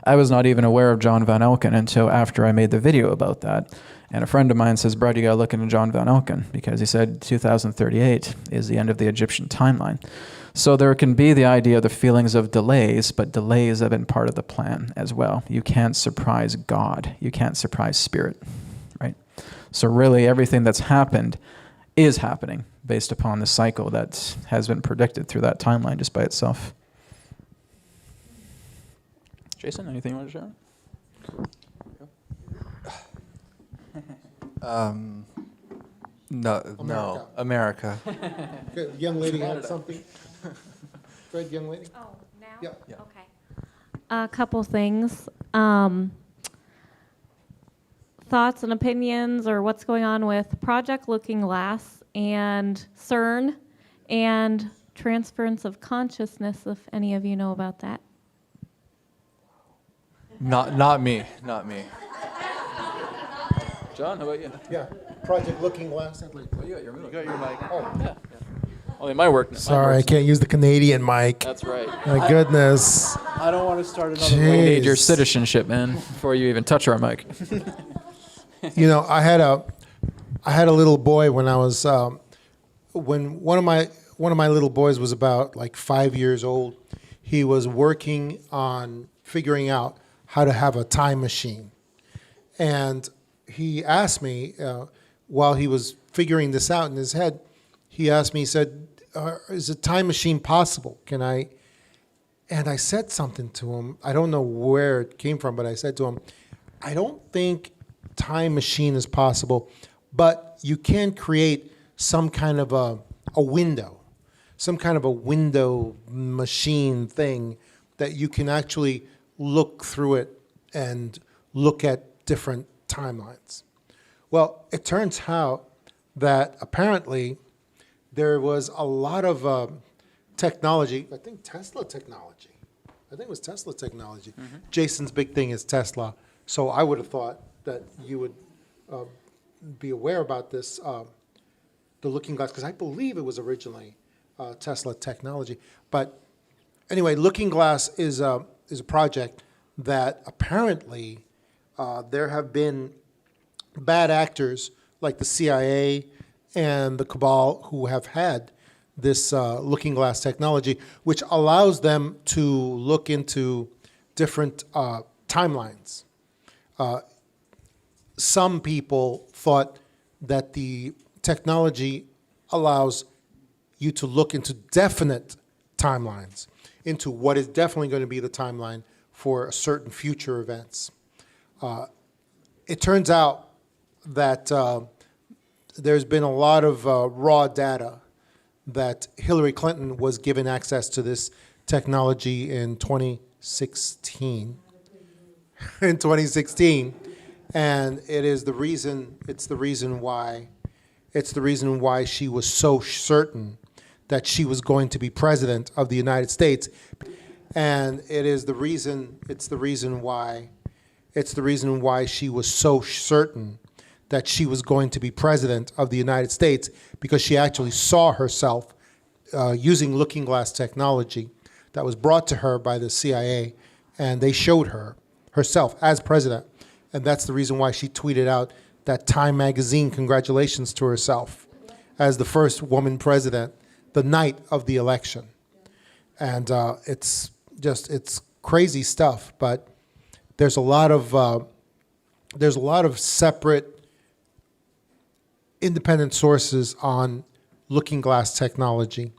I was not even aware of John Van Elken until after I made the video about that. And a friend of mine says, Brad, you got to look into John Van Elken, because he said 2038 is the end of the Egyptian timeline. So there can be the idea of the feelings of delays, but delays have been part of the plan as well. You can't surprise God. You can't surprise spirit, right? So really everything that's happened is happening based upon the cycle that has been predicted through that timeline just by itself. Jason, anything you want to share? No, America. Okay, the young lady had something. Go ahead, young lady. Oh, now? Yeah. Okay. A couple things. Thoughts and opinions, or what's going on with Project Looking Glass and CERN and transference of consciousness, if any of you know about that. Not me. John, how about you? Yeah, Project Looking Glass. You got your mic. Oh, Yeah. Only my work. sorry, I can't use the Canadian mic. That's right. My goodness. I don't want to start another. We need your Jeez. citizenship, man, before you even touch our mic. You know, I had a little boy when I was when one of my little boys was about like 5 years old. He was working on figuring out how to have a time machine, and he asked me while he was figuring this out in his head. He asked me. He said, "Is a time machine possible? Can I?" And I said something to him. I don't know where it came from, but I said to him, "I don't think time machine is possible, but you can create some kind of a window, some kind of a window machine thing that you can actually look through it and look at different timelines." Well, it turns out that apparently there was a lot of technology, I think Tesla technology. I think it was Tesla technology. Jason's big thing is Tesla, so I would have thought that you would be aware about this, the Looking Glass, because I believe it was originally Tesla technology. But anyway, Looking Glass is a project that apparently there have been bad actors like the CIA and the cabal who have had this Looking Glass technology, which allows them to look into different timelines. Some people thought that the technology allows you to look into definite timelines, into what is definitely going to be the timeline for certain future events. It turns out that there's been a lot of raw data that Hillary Clinton was given access to this technology in 2016. In 2016. And it's the reason why she was so certain that she was going to be president of the United States. And it's the reason why she was so certain that she was going to be president of the United States, because she actually saw herself using Looking Glass technology that was brought to her by the CIA, and they showed her herself as president. And that's the reason why she tweeted out that Time magazine congratulations to herself as the first woman president the night of the election. And it's crazy stuff, but there's a lot of separate independent sources on Looking Glass technology.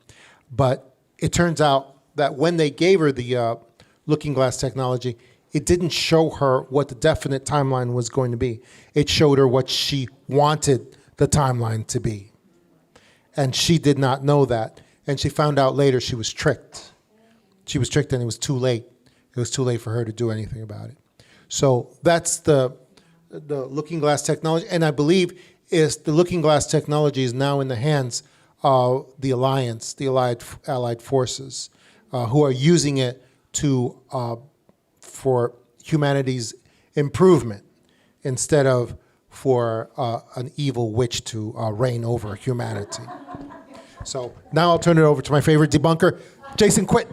But it turns out that when they gave her the Looking Glass technology, it didn't show her what the definite timeline was going to be. It showed her what she wanted the timeline to be. And she did not know that. And she found out later she was tricked. She was tricked, and it was too late. It was too late for her to do anything about it. So that's the Looking Glass technology. And I believe the Looking Glass technology is now in the hands of the Alliance, the Allied forces, who are using it for humanity's improvement instead of for an evil witch to reign over humanity. So now I'll turn it over to my favorite debunker, Jason, Quitt.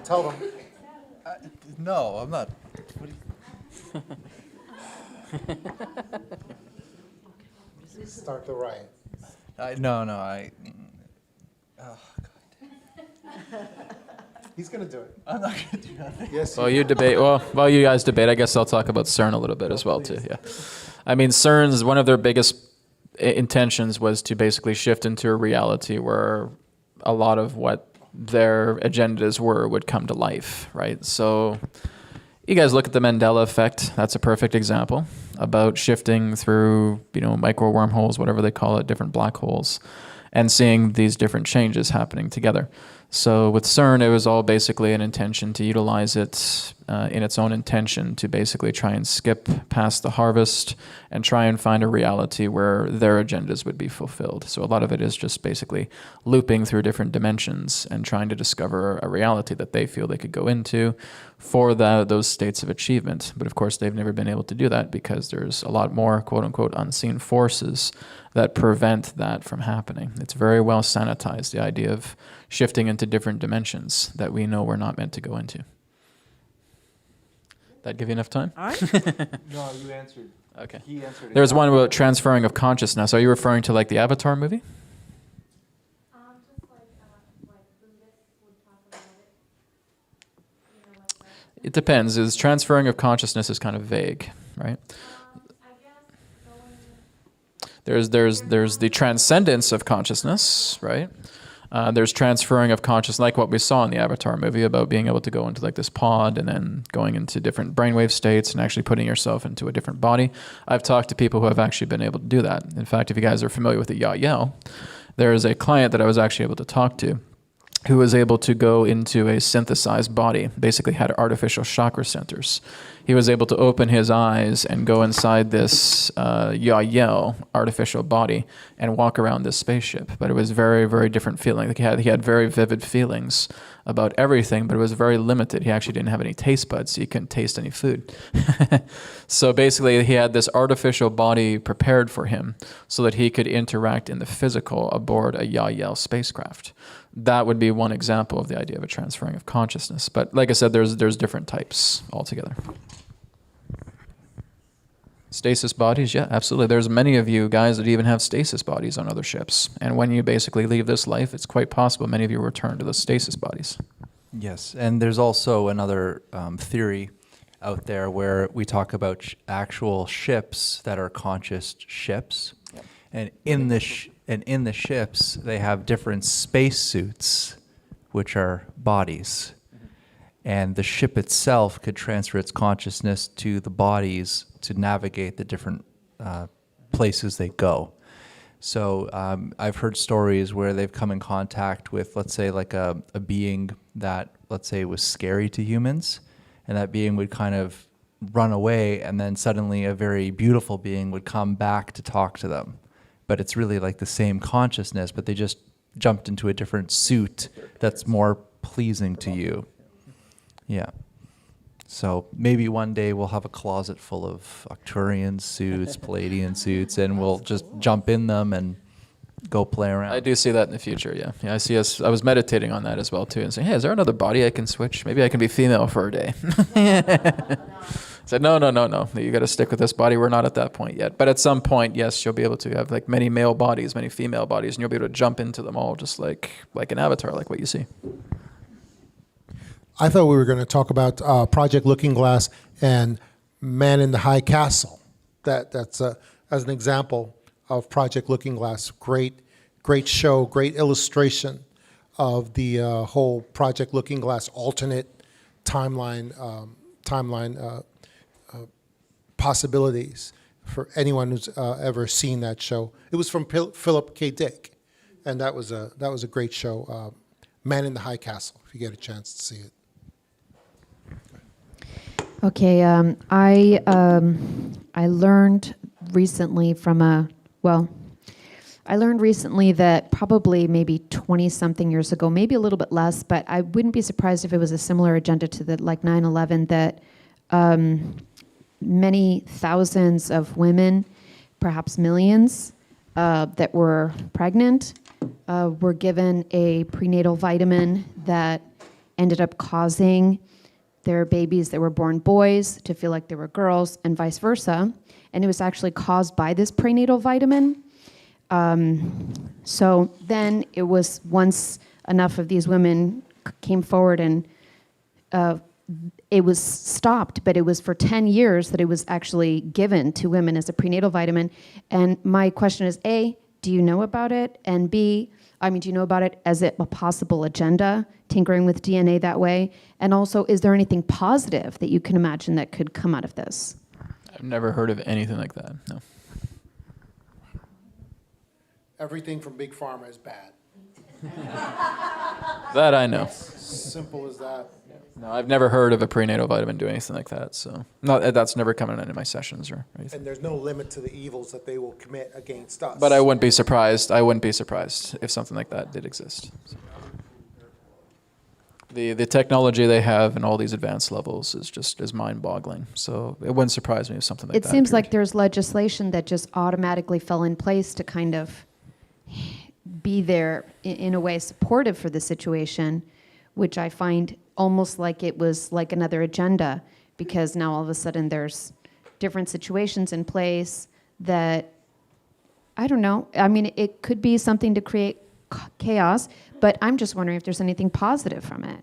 Tell them. No, I'm not. Start the riot. No. He's going to do it. I'm not going to do nothing. Yes. While you debate, while you guys debate, I guess I'll talk about CERN a little bit as well too. Yeah, I mean CERN's one of their biggest intentions was to basically shift into a reality where a lot of what their agendas would come to life, right? So you guys look at the Mandela effect. That's a perfect example about shifting through, micro wormholes, whatever they call it, different black holes, and seeing these different changes happening together. So with CERN, it was all basically an intention to utilize it in its own intention to basically try and skip past the harvest and try and find a reality where their agendas would be fulfilled. So a lot of it is just basically looping through different dimensions and trying to discover a reality that they feel they could go into for those states of achievement. But of course, they've never been able to do that because there's a lot more quote-unquote unseen forces that prevent that from happening. It's very well sanitized, the idea of shifting into different dimensions that we know we're not meant to go into. That give you enough time? All right. No, you answered. Okay. He answered. There's one about transferring of consciousness. Are you referring to like the Avatar movie? It depends. Is transferring of consciousness is kind of vague, right? There's the transcendence of consciousness, right? There's transferring of consciousness, like what we saw in the Avatar movie about being able to go into like this pod and then going into different brainwave states and actually putting yourself into a different body. I've talked to people who have actually been able to do that. In fact, if you guys are familiar with the Yahyel, there is a client that I was actually able to talk to who was able to go into a synthesized body, basically had artificial chakra centers. He was able to open his eyes and go inside this Yahyel artificial body and walk around this spaceship. But it was very, very different feeling. Like he had very vivid feelings about everything, but it was very limited. He actually didn't have any taste buds, so he couldn't taste any food. So basically, he had this artificial body prepared for him so that he could interact in the physical aboard a Yahyel spacecraft. That would be one example of the idea of a transferring of consciousness. But like I said, there's different types altogether. Stasis bodies, yeah, absolutely. There's many of you guys that even have stasis bodies on other ships. And when you basically leave this life, it's quite possible many of you return to the stasis bodies. Yes, and there's also another theory out there where we talk about actual ships that are conscious ships. Yep. And in the ships, they have different space suits, which are bodies. And the ship itself could transfer its consciousness to the bodies to navigate the different places they go. So I've heard stories where they've come in contact with, let's say, like a being that, let's say, was scary to humans, and that being would kind of run away, and then suddenly a very beautiful being would come back to talk to them. But it's really like the same consciousness, but they just jumped into a different suit that's more pleasing to you. Yeah. So maybe one day we'll have a closet full of Arcturian suits, Palladian suits, and we'll just jump in them and go play around. I do see that in the future, yeah. Yeah, I see us. I was meditating on that as well too, and saying, hey, is there another body I can switch? Maybe I can be female for a day. I said, no. You got to stick with this body. We're not at that point yet. But at some point, yes, you'll be able to have like many male bodies, many female bodies, and you'll be able to jump into them all just like an avatar, like what you see. I thought we were going to talk about Project Looking Glass and Man in the High Castle. That's as an example of Project Looking Glass. Great show, great illustration of the whole Project Looking Glass alternate timeline possibilities for anyone who's ever seen that show. It was from Philip K. Dick, and that was a great show. Man in the High Castle, if you get a chance to see it. Okay, I learned recently that probably maybe 20-something years ago, maybe a little bit less, but I wouldn't be surprised if it was a similar agenda to the like 9/11, that many thousands of women, perhaps millions, that were pregnant were given a prenatal vitamin that ended up causing their babies that were born boys to feel like they were girls, and vice versa. And it was actually caused by this prenatal vitamin. So then it was, once enough of these women came forward, and it was stopped, but it was for 10 years that it was actually given to women as a prenatal vitamin. And my question is, A, do you know about it? And B, do you know about it as a possible agenda, tinkering with DNA that way? And also, is there anything positive that you can imagine that could come out of this? I've never heard of anything like that, no. Everything from Big Pharma is bad. That I know. Simple as that. No, I've never heard of a prenatal vitamin doing anything like that, so that's never come in any of my sessions or anything. And there's no limit to the evils that they will commit against us. But I wouldn't be surprised. I wouldn't be surprised if something like that did exist. So. The technology they have in all these advanced levels is mind-boggling. So it wouldn't surprise me if something like that. It seems appeared. like there's legislation that just automatically fell in place to kind of be there in a way supportive for the situation, which I find almost like it was like another agenda, because now all of a sudden there's different situations in place that, I don't know, it could be something to create chaos, but I'm just wondering if there's anything positive from it.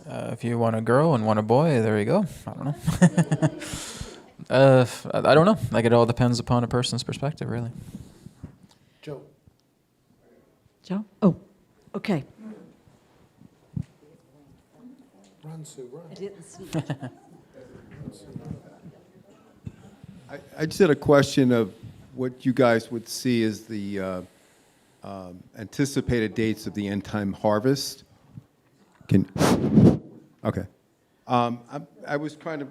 If you want a girl and want a boy, there you go. I don't know. I don't know. Like, it all depends upon a person's perspective, really. Joe. Joe? Oh, okay. Run, Sue, run. I didn't see. I just had a question of what you guys would see as the anticipated dates of the end time harvest. Okay. I was trying to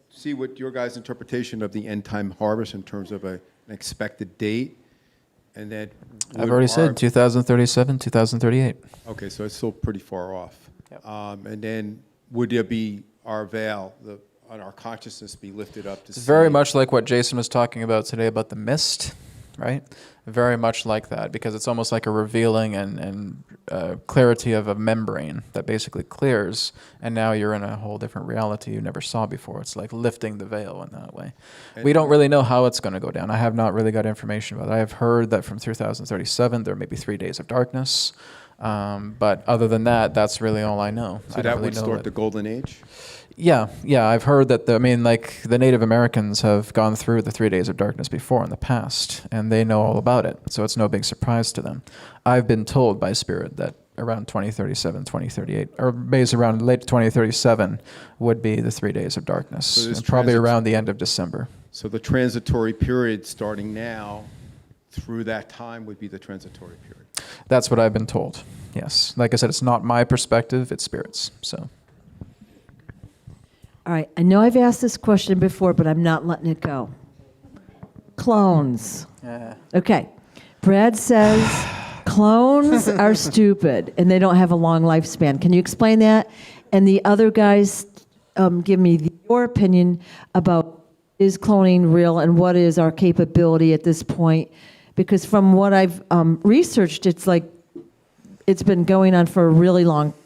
see what your guys' interpretation of the end time harvest in terms of an expected date, and that I've already said 2037, 2038. Okay, so it's still pretty far off. Yep. And then would there be our veil, on our consciousness be lifted up to It's see? very much like what Jason was talking about today about the mist, right? Very much like that, because it's almost like a revealing and clarity of a membrane that basically clears, and now you're in a whole different reality you never saw before. It's like lifting the veil in that way. We don't really know how it's going to go down. I have not really got information about it. I have heard that from 2037 there may be 3 days of darkness, but other than that, that's really all I know. So I don't that really would know start that. the golden age? Yeah, I've heard that, the Native Americans have gone through the 3 days of darkness before in the past, and they know all about it, so it's no big surprise to them. I've been told by Spirit that around 2037, 2038, or maybe around late 2037 would be the 3 days of darkness, So this and probably around the end of December. So the transitory period starting now through that time would be the transitory period? That's what I've been told, yes. Like I said, it's not my perspective, it's Spirit's, so. All right, I know I've asked this question before, but I'm not letting it go. Clones. Okay. Brad says clones are stupid and they don't have a long lifespan. Can you explain that? And the other guys, give me your opinion about, is cloning real and what is our capability at this point? Because from what I've researched, it's like it's been going on for a really long time.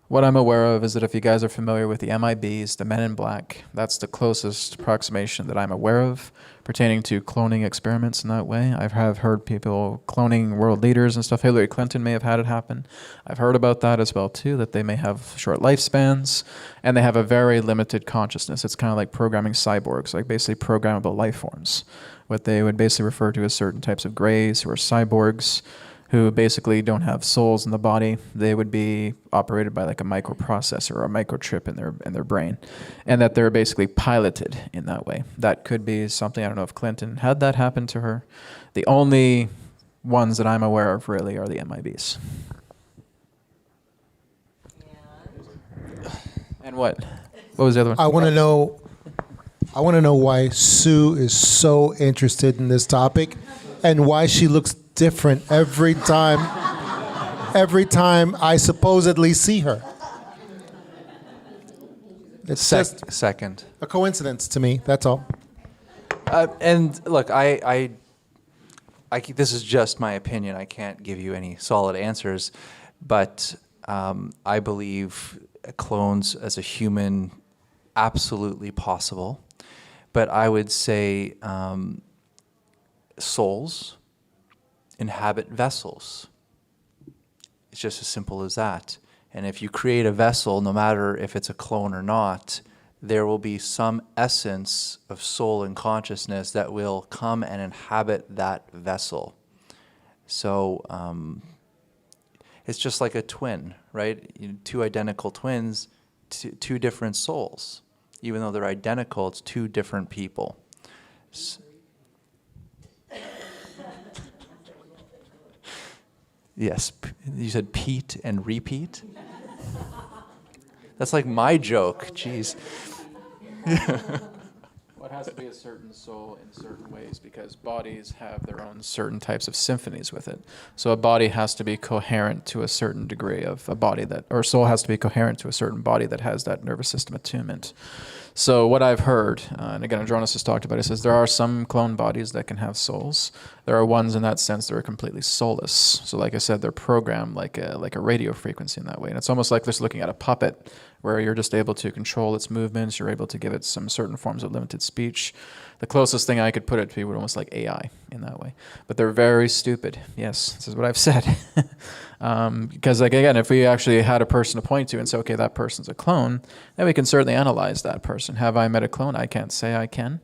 What I'm aware of is that if you guys are familiar with the MIBs, the Men in Black, that's the closest approximation that I'm aware of pertaining to cloning experiments in that way. I have heard people cloning world leaders and stuff. Hillary Clinton may have had it happen. I've heard about that as well too, that they may have short lifespans and they have a very limited consciousness. It's kind of like programming cyborgs, like basically programmable life forms. What they would basically refer to as certain types of greys who are cyborgs, who basically don't have souls in the body. They would be operated by like a microprocessor or a microchip in their brain, and that they're basically piloted in that way. That could be something. I don't know if Clinton had that happen to her. The only ones that I'm aware of really are the MIBs. And what? What was the other one? I want to know why Sue is so interested in this topic and why she looks different every time I supposedly see her. It's just Second. a coincidence to me, that's all. And look, this is just my opinion. I can't give you any solid answers, but I believe clones as a human, absolutely possible. But I would say souls inhabit vessels. It's just as simple as that. And if you create a vessel, no matter if it's a clone or not, there will be some essence of soul and consciousness that will come and inhabit that vessel. So it's just like a twin, right? Two identical twins, two different souls. Even though they're identical, it's two different people. Yes, you said Pete and repeat? That's like my joke, jeez. Well, it has to be a certain soul in certain ways because bodies have their own certain types of symphonies with it. So a body has to be coherent to a certain degree of a body that, or soul has to be coherent to a certain body that has that nervous system attunement. So what I've heard, and again, Andronis has talked about it, says there are some clone bodies that can have souls. There are ones in that sense that are completely soulless. So like I said, they're programmed like a radio frequency in that way. And it's almost like just looking at a puppet where you're just able to control its movements, you're able to give it some certain forms of limited speech. The closest thing I could put it to would almost like AI in that way. But they're very stupid. Yes, this is what I've said. Because like again, if we actually had a person to point to and say, okay, that person's a clone, then we can certainly analyze that person. Have I met a clone? I can't say I can.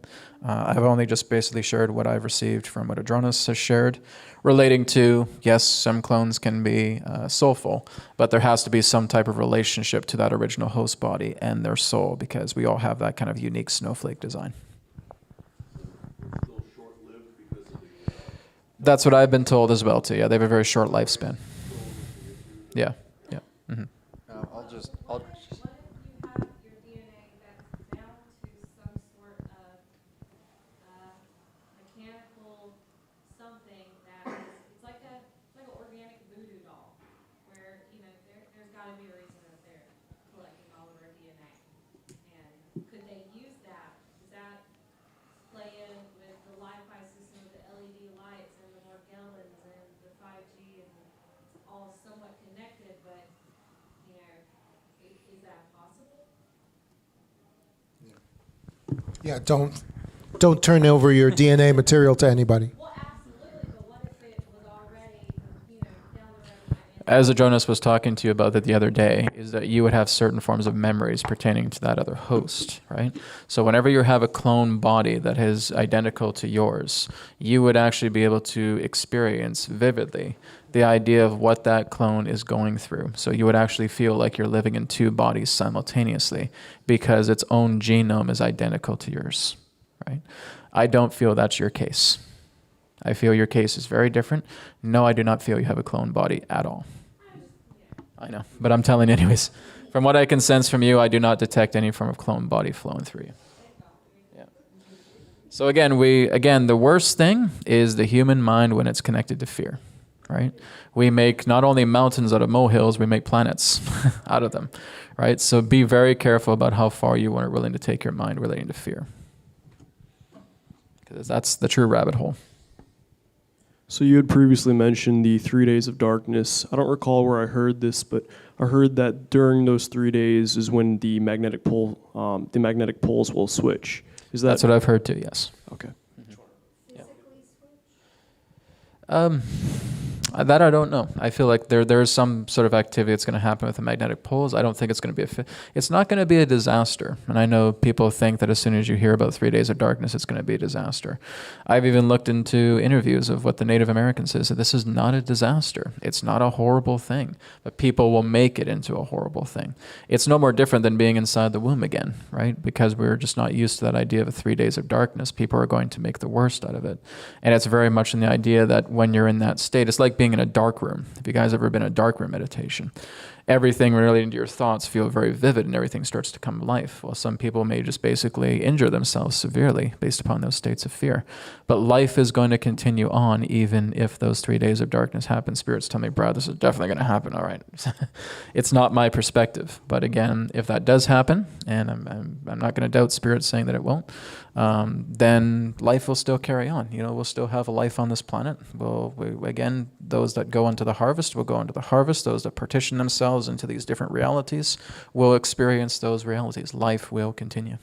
I've only just basically shared what I've received from what Adronis has shared, relating to, yes, some clones can be soulful, but there has to be some type of relationship to that original host body and their soul, because we all have that kind of unique snowflake design. That's what I've been told as well, too. Yeah, they have a very short lifespan. Yeah, yeah. Mm-hmm. I'll just Yeah, don't turn over your DNA material to anybody. As Adronis was talking to you about that the other day, is that you would have certain forms of memories pertaining to that other host, right? So whenever you have a clone body that is identical to yours, you would actually be able to experience vividly the idea of what that clone is going through. So you would actually feel like you're living in two bodies simultaneously because its own genome is identical to yours, right? I don't feel that's your case. I feel your case is very different. No, I do not feel you have a clone body at all. I know, but I'm telling you anyways. From what I can sense from you, I do not detect any form of clone body flowing through you. Yeah. So again, the worst thing is the human mind when it's connected to fear, right? We make not only mountains out of molehills, we make planets out of them, right? So be very careful about how far you are willing to take your mind relating to fear, because that's the true rabbit hole. So you had previously mentioned the 3 days of darkness. I don't recall where I heard this, but I heard that during those 3 days is when the magnetic poles will switch. Is that? That's what I've heard too. Yes. Okay. Yeah. That I don't know. I feel like there is some sort of activity that's going to happen with the magnetic poles. I don't think it's going to be it's not going to be a disaster. And I know people think that as soon as you hear about 3 days of darkness, it's going to be a disaster. I've even looked into interviews of what the Native Americans say. So this is not a disaster. It's not a horrible thing, but people will make it into a horrible thing. It's no more different than being inside the womb again, right? Because we're just not used to that idea of 3 days of darkness. People are going to make the worst out of it. And it's very much in the idea that when you're in that state, it's like being being in a dark room. Have you guys ever been in a dark room meditation? Everything relating to your thoughts feel very vivid and everything starts to come to life. Well, some people may just basically injure themselves severely based upon those states of fear. But life is going to continue on even if those 3 days of darkness happen. Spirits tell me, Brad, this is definitely going to happen. All right. It's not my perspective. But again, if that does happen, and I'm not going to doubt spirits saying that it won't, then life will still carry on. We'll still have a life on this planet. Again, those that go into the harvest will go into the harvest. Those that partition themselves into these different realities will experience those realities. Life will continue.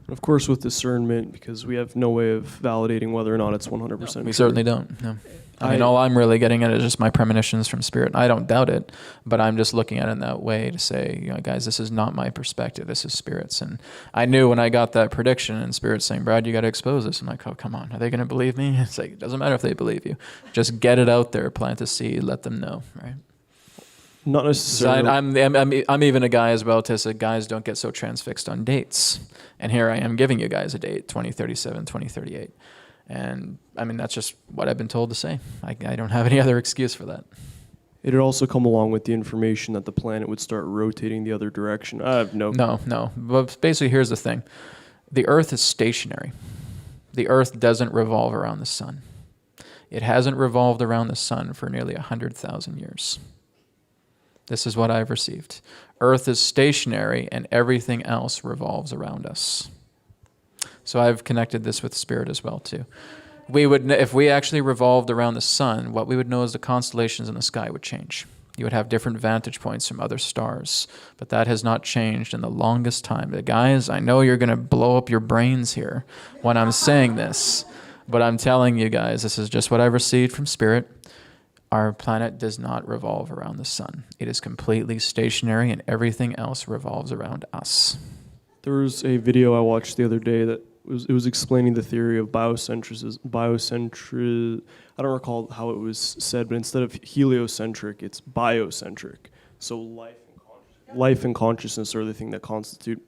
Of course, with discernment, because we have no way of validating whether or not it's 100% true. We certainly don't. No. I mean, all I'm really getting at is just my premonitions from Spirit. I don't doubt it, but I'm just looking at it in that way to say, guys, this is not my perspective. This is Spirit's. And I knew when I got that prediction and Spirit saying, Brad, you got to expose this. I'm like, oh, come on. Are they going to believe me? It's like, it doesn't matter if they believe you. Just get it out there, plant a seed, let them know, right? Not necessarily. I'm even a guy as well to say, guys, don't get so transfixed on dates. And here I am giving you guys a date, 2037, 2038. And I mean, that's just what I've been told to say. I don't have any other excuse for that. It had also come along with the information that the planet would start rotating the other direction. I have no. No. But basically, here's the thing. The Earth is stationary. The Earth doesn't revolve around the sun. It hasn't revolved around the sun for nearly 100,000 years. This is what I've received. Earth is stationary and everything else revolves around us. So I've connected this with Spirit as well too. If we actually revolved around the sun, what we would know is the constellations in the sky would change. You would have different vantage points from other stars, but that has not changed in the longest time. But guys, I know you're going to blow up your brains here when I'm saying this, but I'm telling you guys, this is just what I've received from Spirit. Our planet does not revolve around the sun. It is completely stationary and everything else revolves around us. There was a video I watched the other day that was explaining the theory of biocentrism. I don't recall how it was said, but instead of heliocentric, it's biocentric. So life and consciousness are the thing that constitute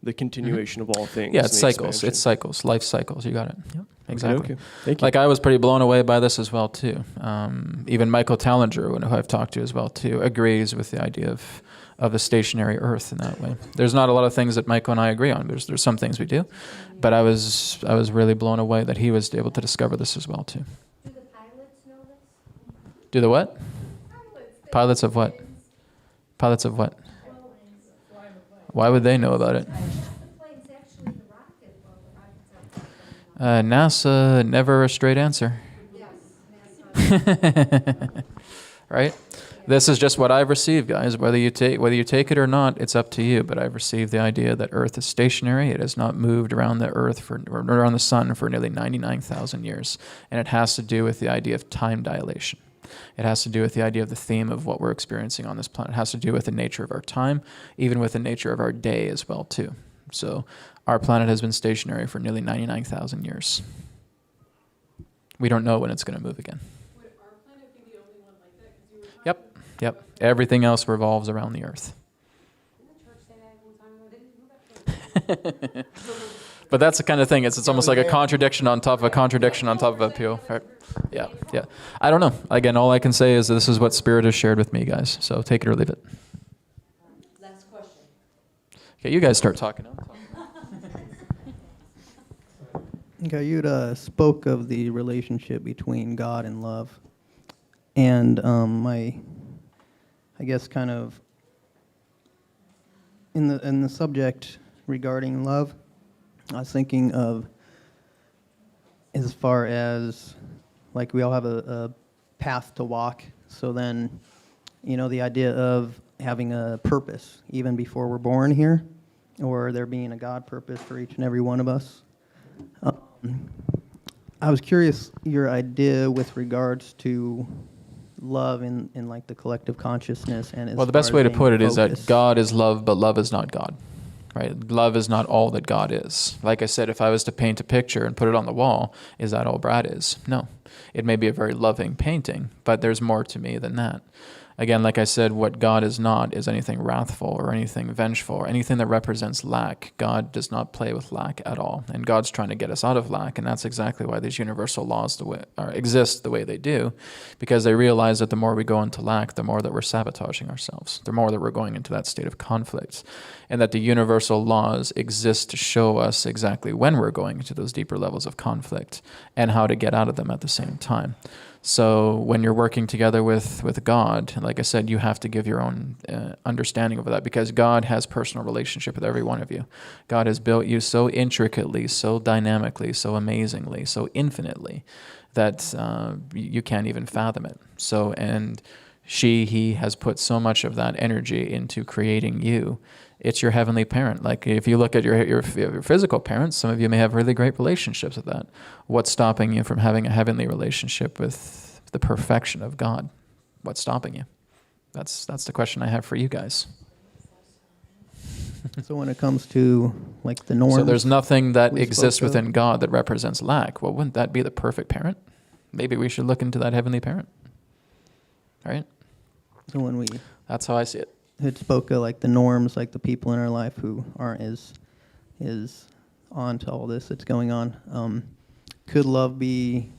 the continuation of all things. Yeah, it's cycles. It's cycles. Life cycles. You got it. Yep, exactly. Okay. Thank you. Like I was pretty blown away by this as well too. Even Michael Tallinger, who I've talked to as well too, agrees with the idea of a stationary Earth in that way. There's not a lot of things that Michael and I agree on. There's some things we do, but I was really blown away that he was able to discover this as well too. Do the pilots know this? Do the what? Pilots of what? Pilots of what? Why would they know about it? NASA, never a straight answer. Right? This is just what I've received, guys. Whether you take it or not, it's up to you. But I've received the idea that Earth is stationary. It has not moved around the Earth or around the sun for nearly 99,000 years, and it has to do with the idea of time dilation. It has to do with the idea of the theme of what we're experiencing on this planet. It has to do with the nature of our time, even with the nature of our day as well, too. So our planet has been stationary for nearly 99,000 years. We don't know when it's going to move again. Would our planet be the only one like that? Yep. Everything else revolves around the Earth. But that's the kind of thing. It's almost like a contradiction on top of a contradiction on top of a appeal. Right? Yeah. I don't know. Again, all I can say is this is what Spirit has shared with me, guys. So take it or leave it. Last question. Okay, you guys start talking. Okay, you spoke of the relationship between God and love, and I guess kind of in the subject regarding love, I was thinking of as far as like we all have a path to walk, so then the idea of having a purpose even before we're born here, or there being a God purpose for each and every one of us. I was curious your idea with regards to love in like the collective consciousness and well, the best way to put it is that God is love, but love is not God. Right? Love is not all that God is. Like I said, if I was to paint a picture and put it on the wall, is that all Brad is? No. It may be a very loving painting, but there's more to me than that. Again, like I said, what God is not is anything wrathful or anything vengeful or anything that represents lack. God does not play with lack at all. And God's trying to get us out of lack. And that's exactly why these universal laws exist the way they do, because they realize that the more we go into lack, the more that we're sabotaging ourselves, the more that we're going into that state of conflict. And that the universal laws exist to show us exactly when we're going into those deeper levels of conflict and how to get out of them at the same time. So when you're working together with God, like I said, you have to give your own understanding of that, because God has personal relationship with every one of you. God has built you so intricately, so dynamically, so amazingly, so infinitely that you can't even fathom it. So, and he has put so much of that energy into creating you. It's your heavenly parent. Like if you look at your physical parents, some of you may have really great relationships with that. What's stopping you from having a heavenly relationship with the perfection of God? What's stopping you? That's the question I have for you guys. So when it comes to like the norms, So there's nothing that we exists spoke of. within God that represents lack. Well, wouldn't that be the perfect parent? Maybe we should look into that heavenly parent. All right? So when we That's how I see it. had spoke of like the norms, like the people in our life who aren't as on to all this that's going on, could love be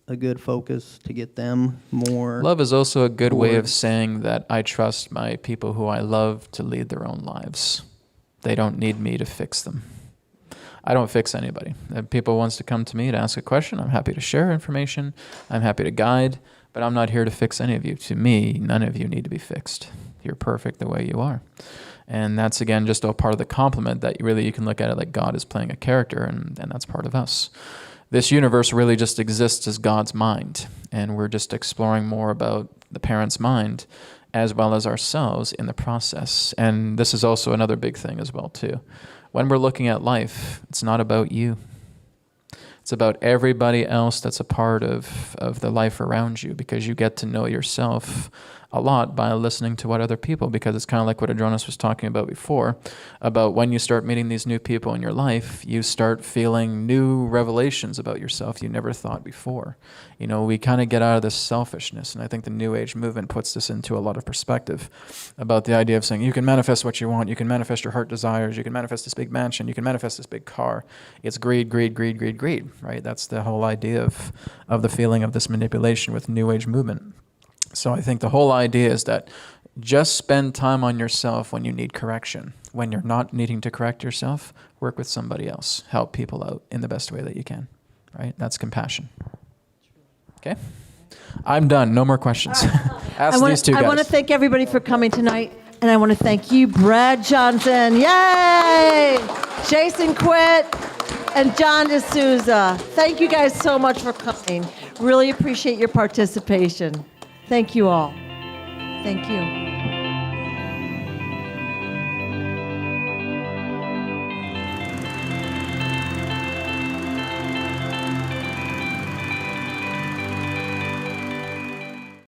a good focus to get them more? Love is also a good way of towards- saying that I trust my people who I love to lead their own lives. They don't need me to fix them. I don't fix anybody. If people wants to come to me to ask a question, I'm happy to share information. I'm happy to guide, but I'm not here to fix any of you. To me, none of you need to be fixed. You're perfect the way you are. And that's, again, just a part of the compliment that really you can look at it like God is playing a character, and that's part of us. This universe really just exists as God's mind, and we're just exploring more about the parent's mind as well as ourselves in the process. And this is also another big thing as well, too. When we're looking at life, it's not about you. It's about everybody else that's a part of the life around you, because you get to know yourself a lot by listening to what other people, because it's kind of like what Adronis was talking about before, about when you start meeting these new people in your life, you start feeling new revelations about yourself you never thought before. You know, we kind of get out of this selfishness, and I think the New Age movement puts this into a lot of perspective about the idea of saying you can manifest what you want, you can manifest your heart desires, you can manifest this big mansion, you can manifest this big car. It's greed, greed, greed, greed, greed, right? That's the whole idea of the feeling of this manipulation with New Age movement. So I think the whole idea is that just spend time on yourself when you need correction. When you're not needing to correct yourself, work with somebody else. Help people out in the best way that you can, right? That's compassion. Okay? I'm done. No more questions. Ask these two guys. I want to thank everybody for coming tonight, and I want to thank you, Brad Johnson. Yay! Jason Quitt and John DeSouza. Thank you guys so much for coming. Really appreciate your participation. Thank you all. Thank you.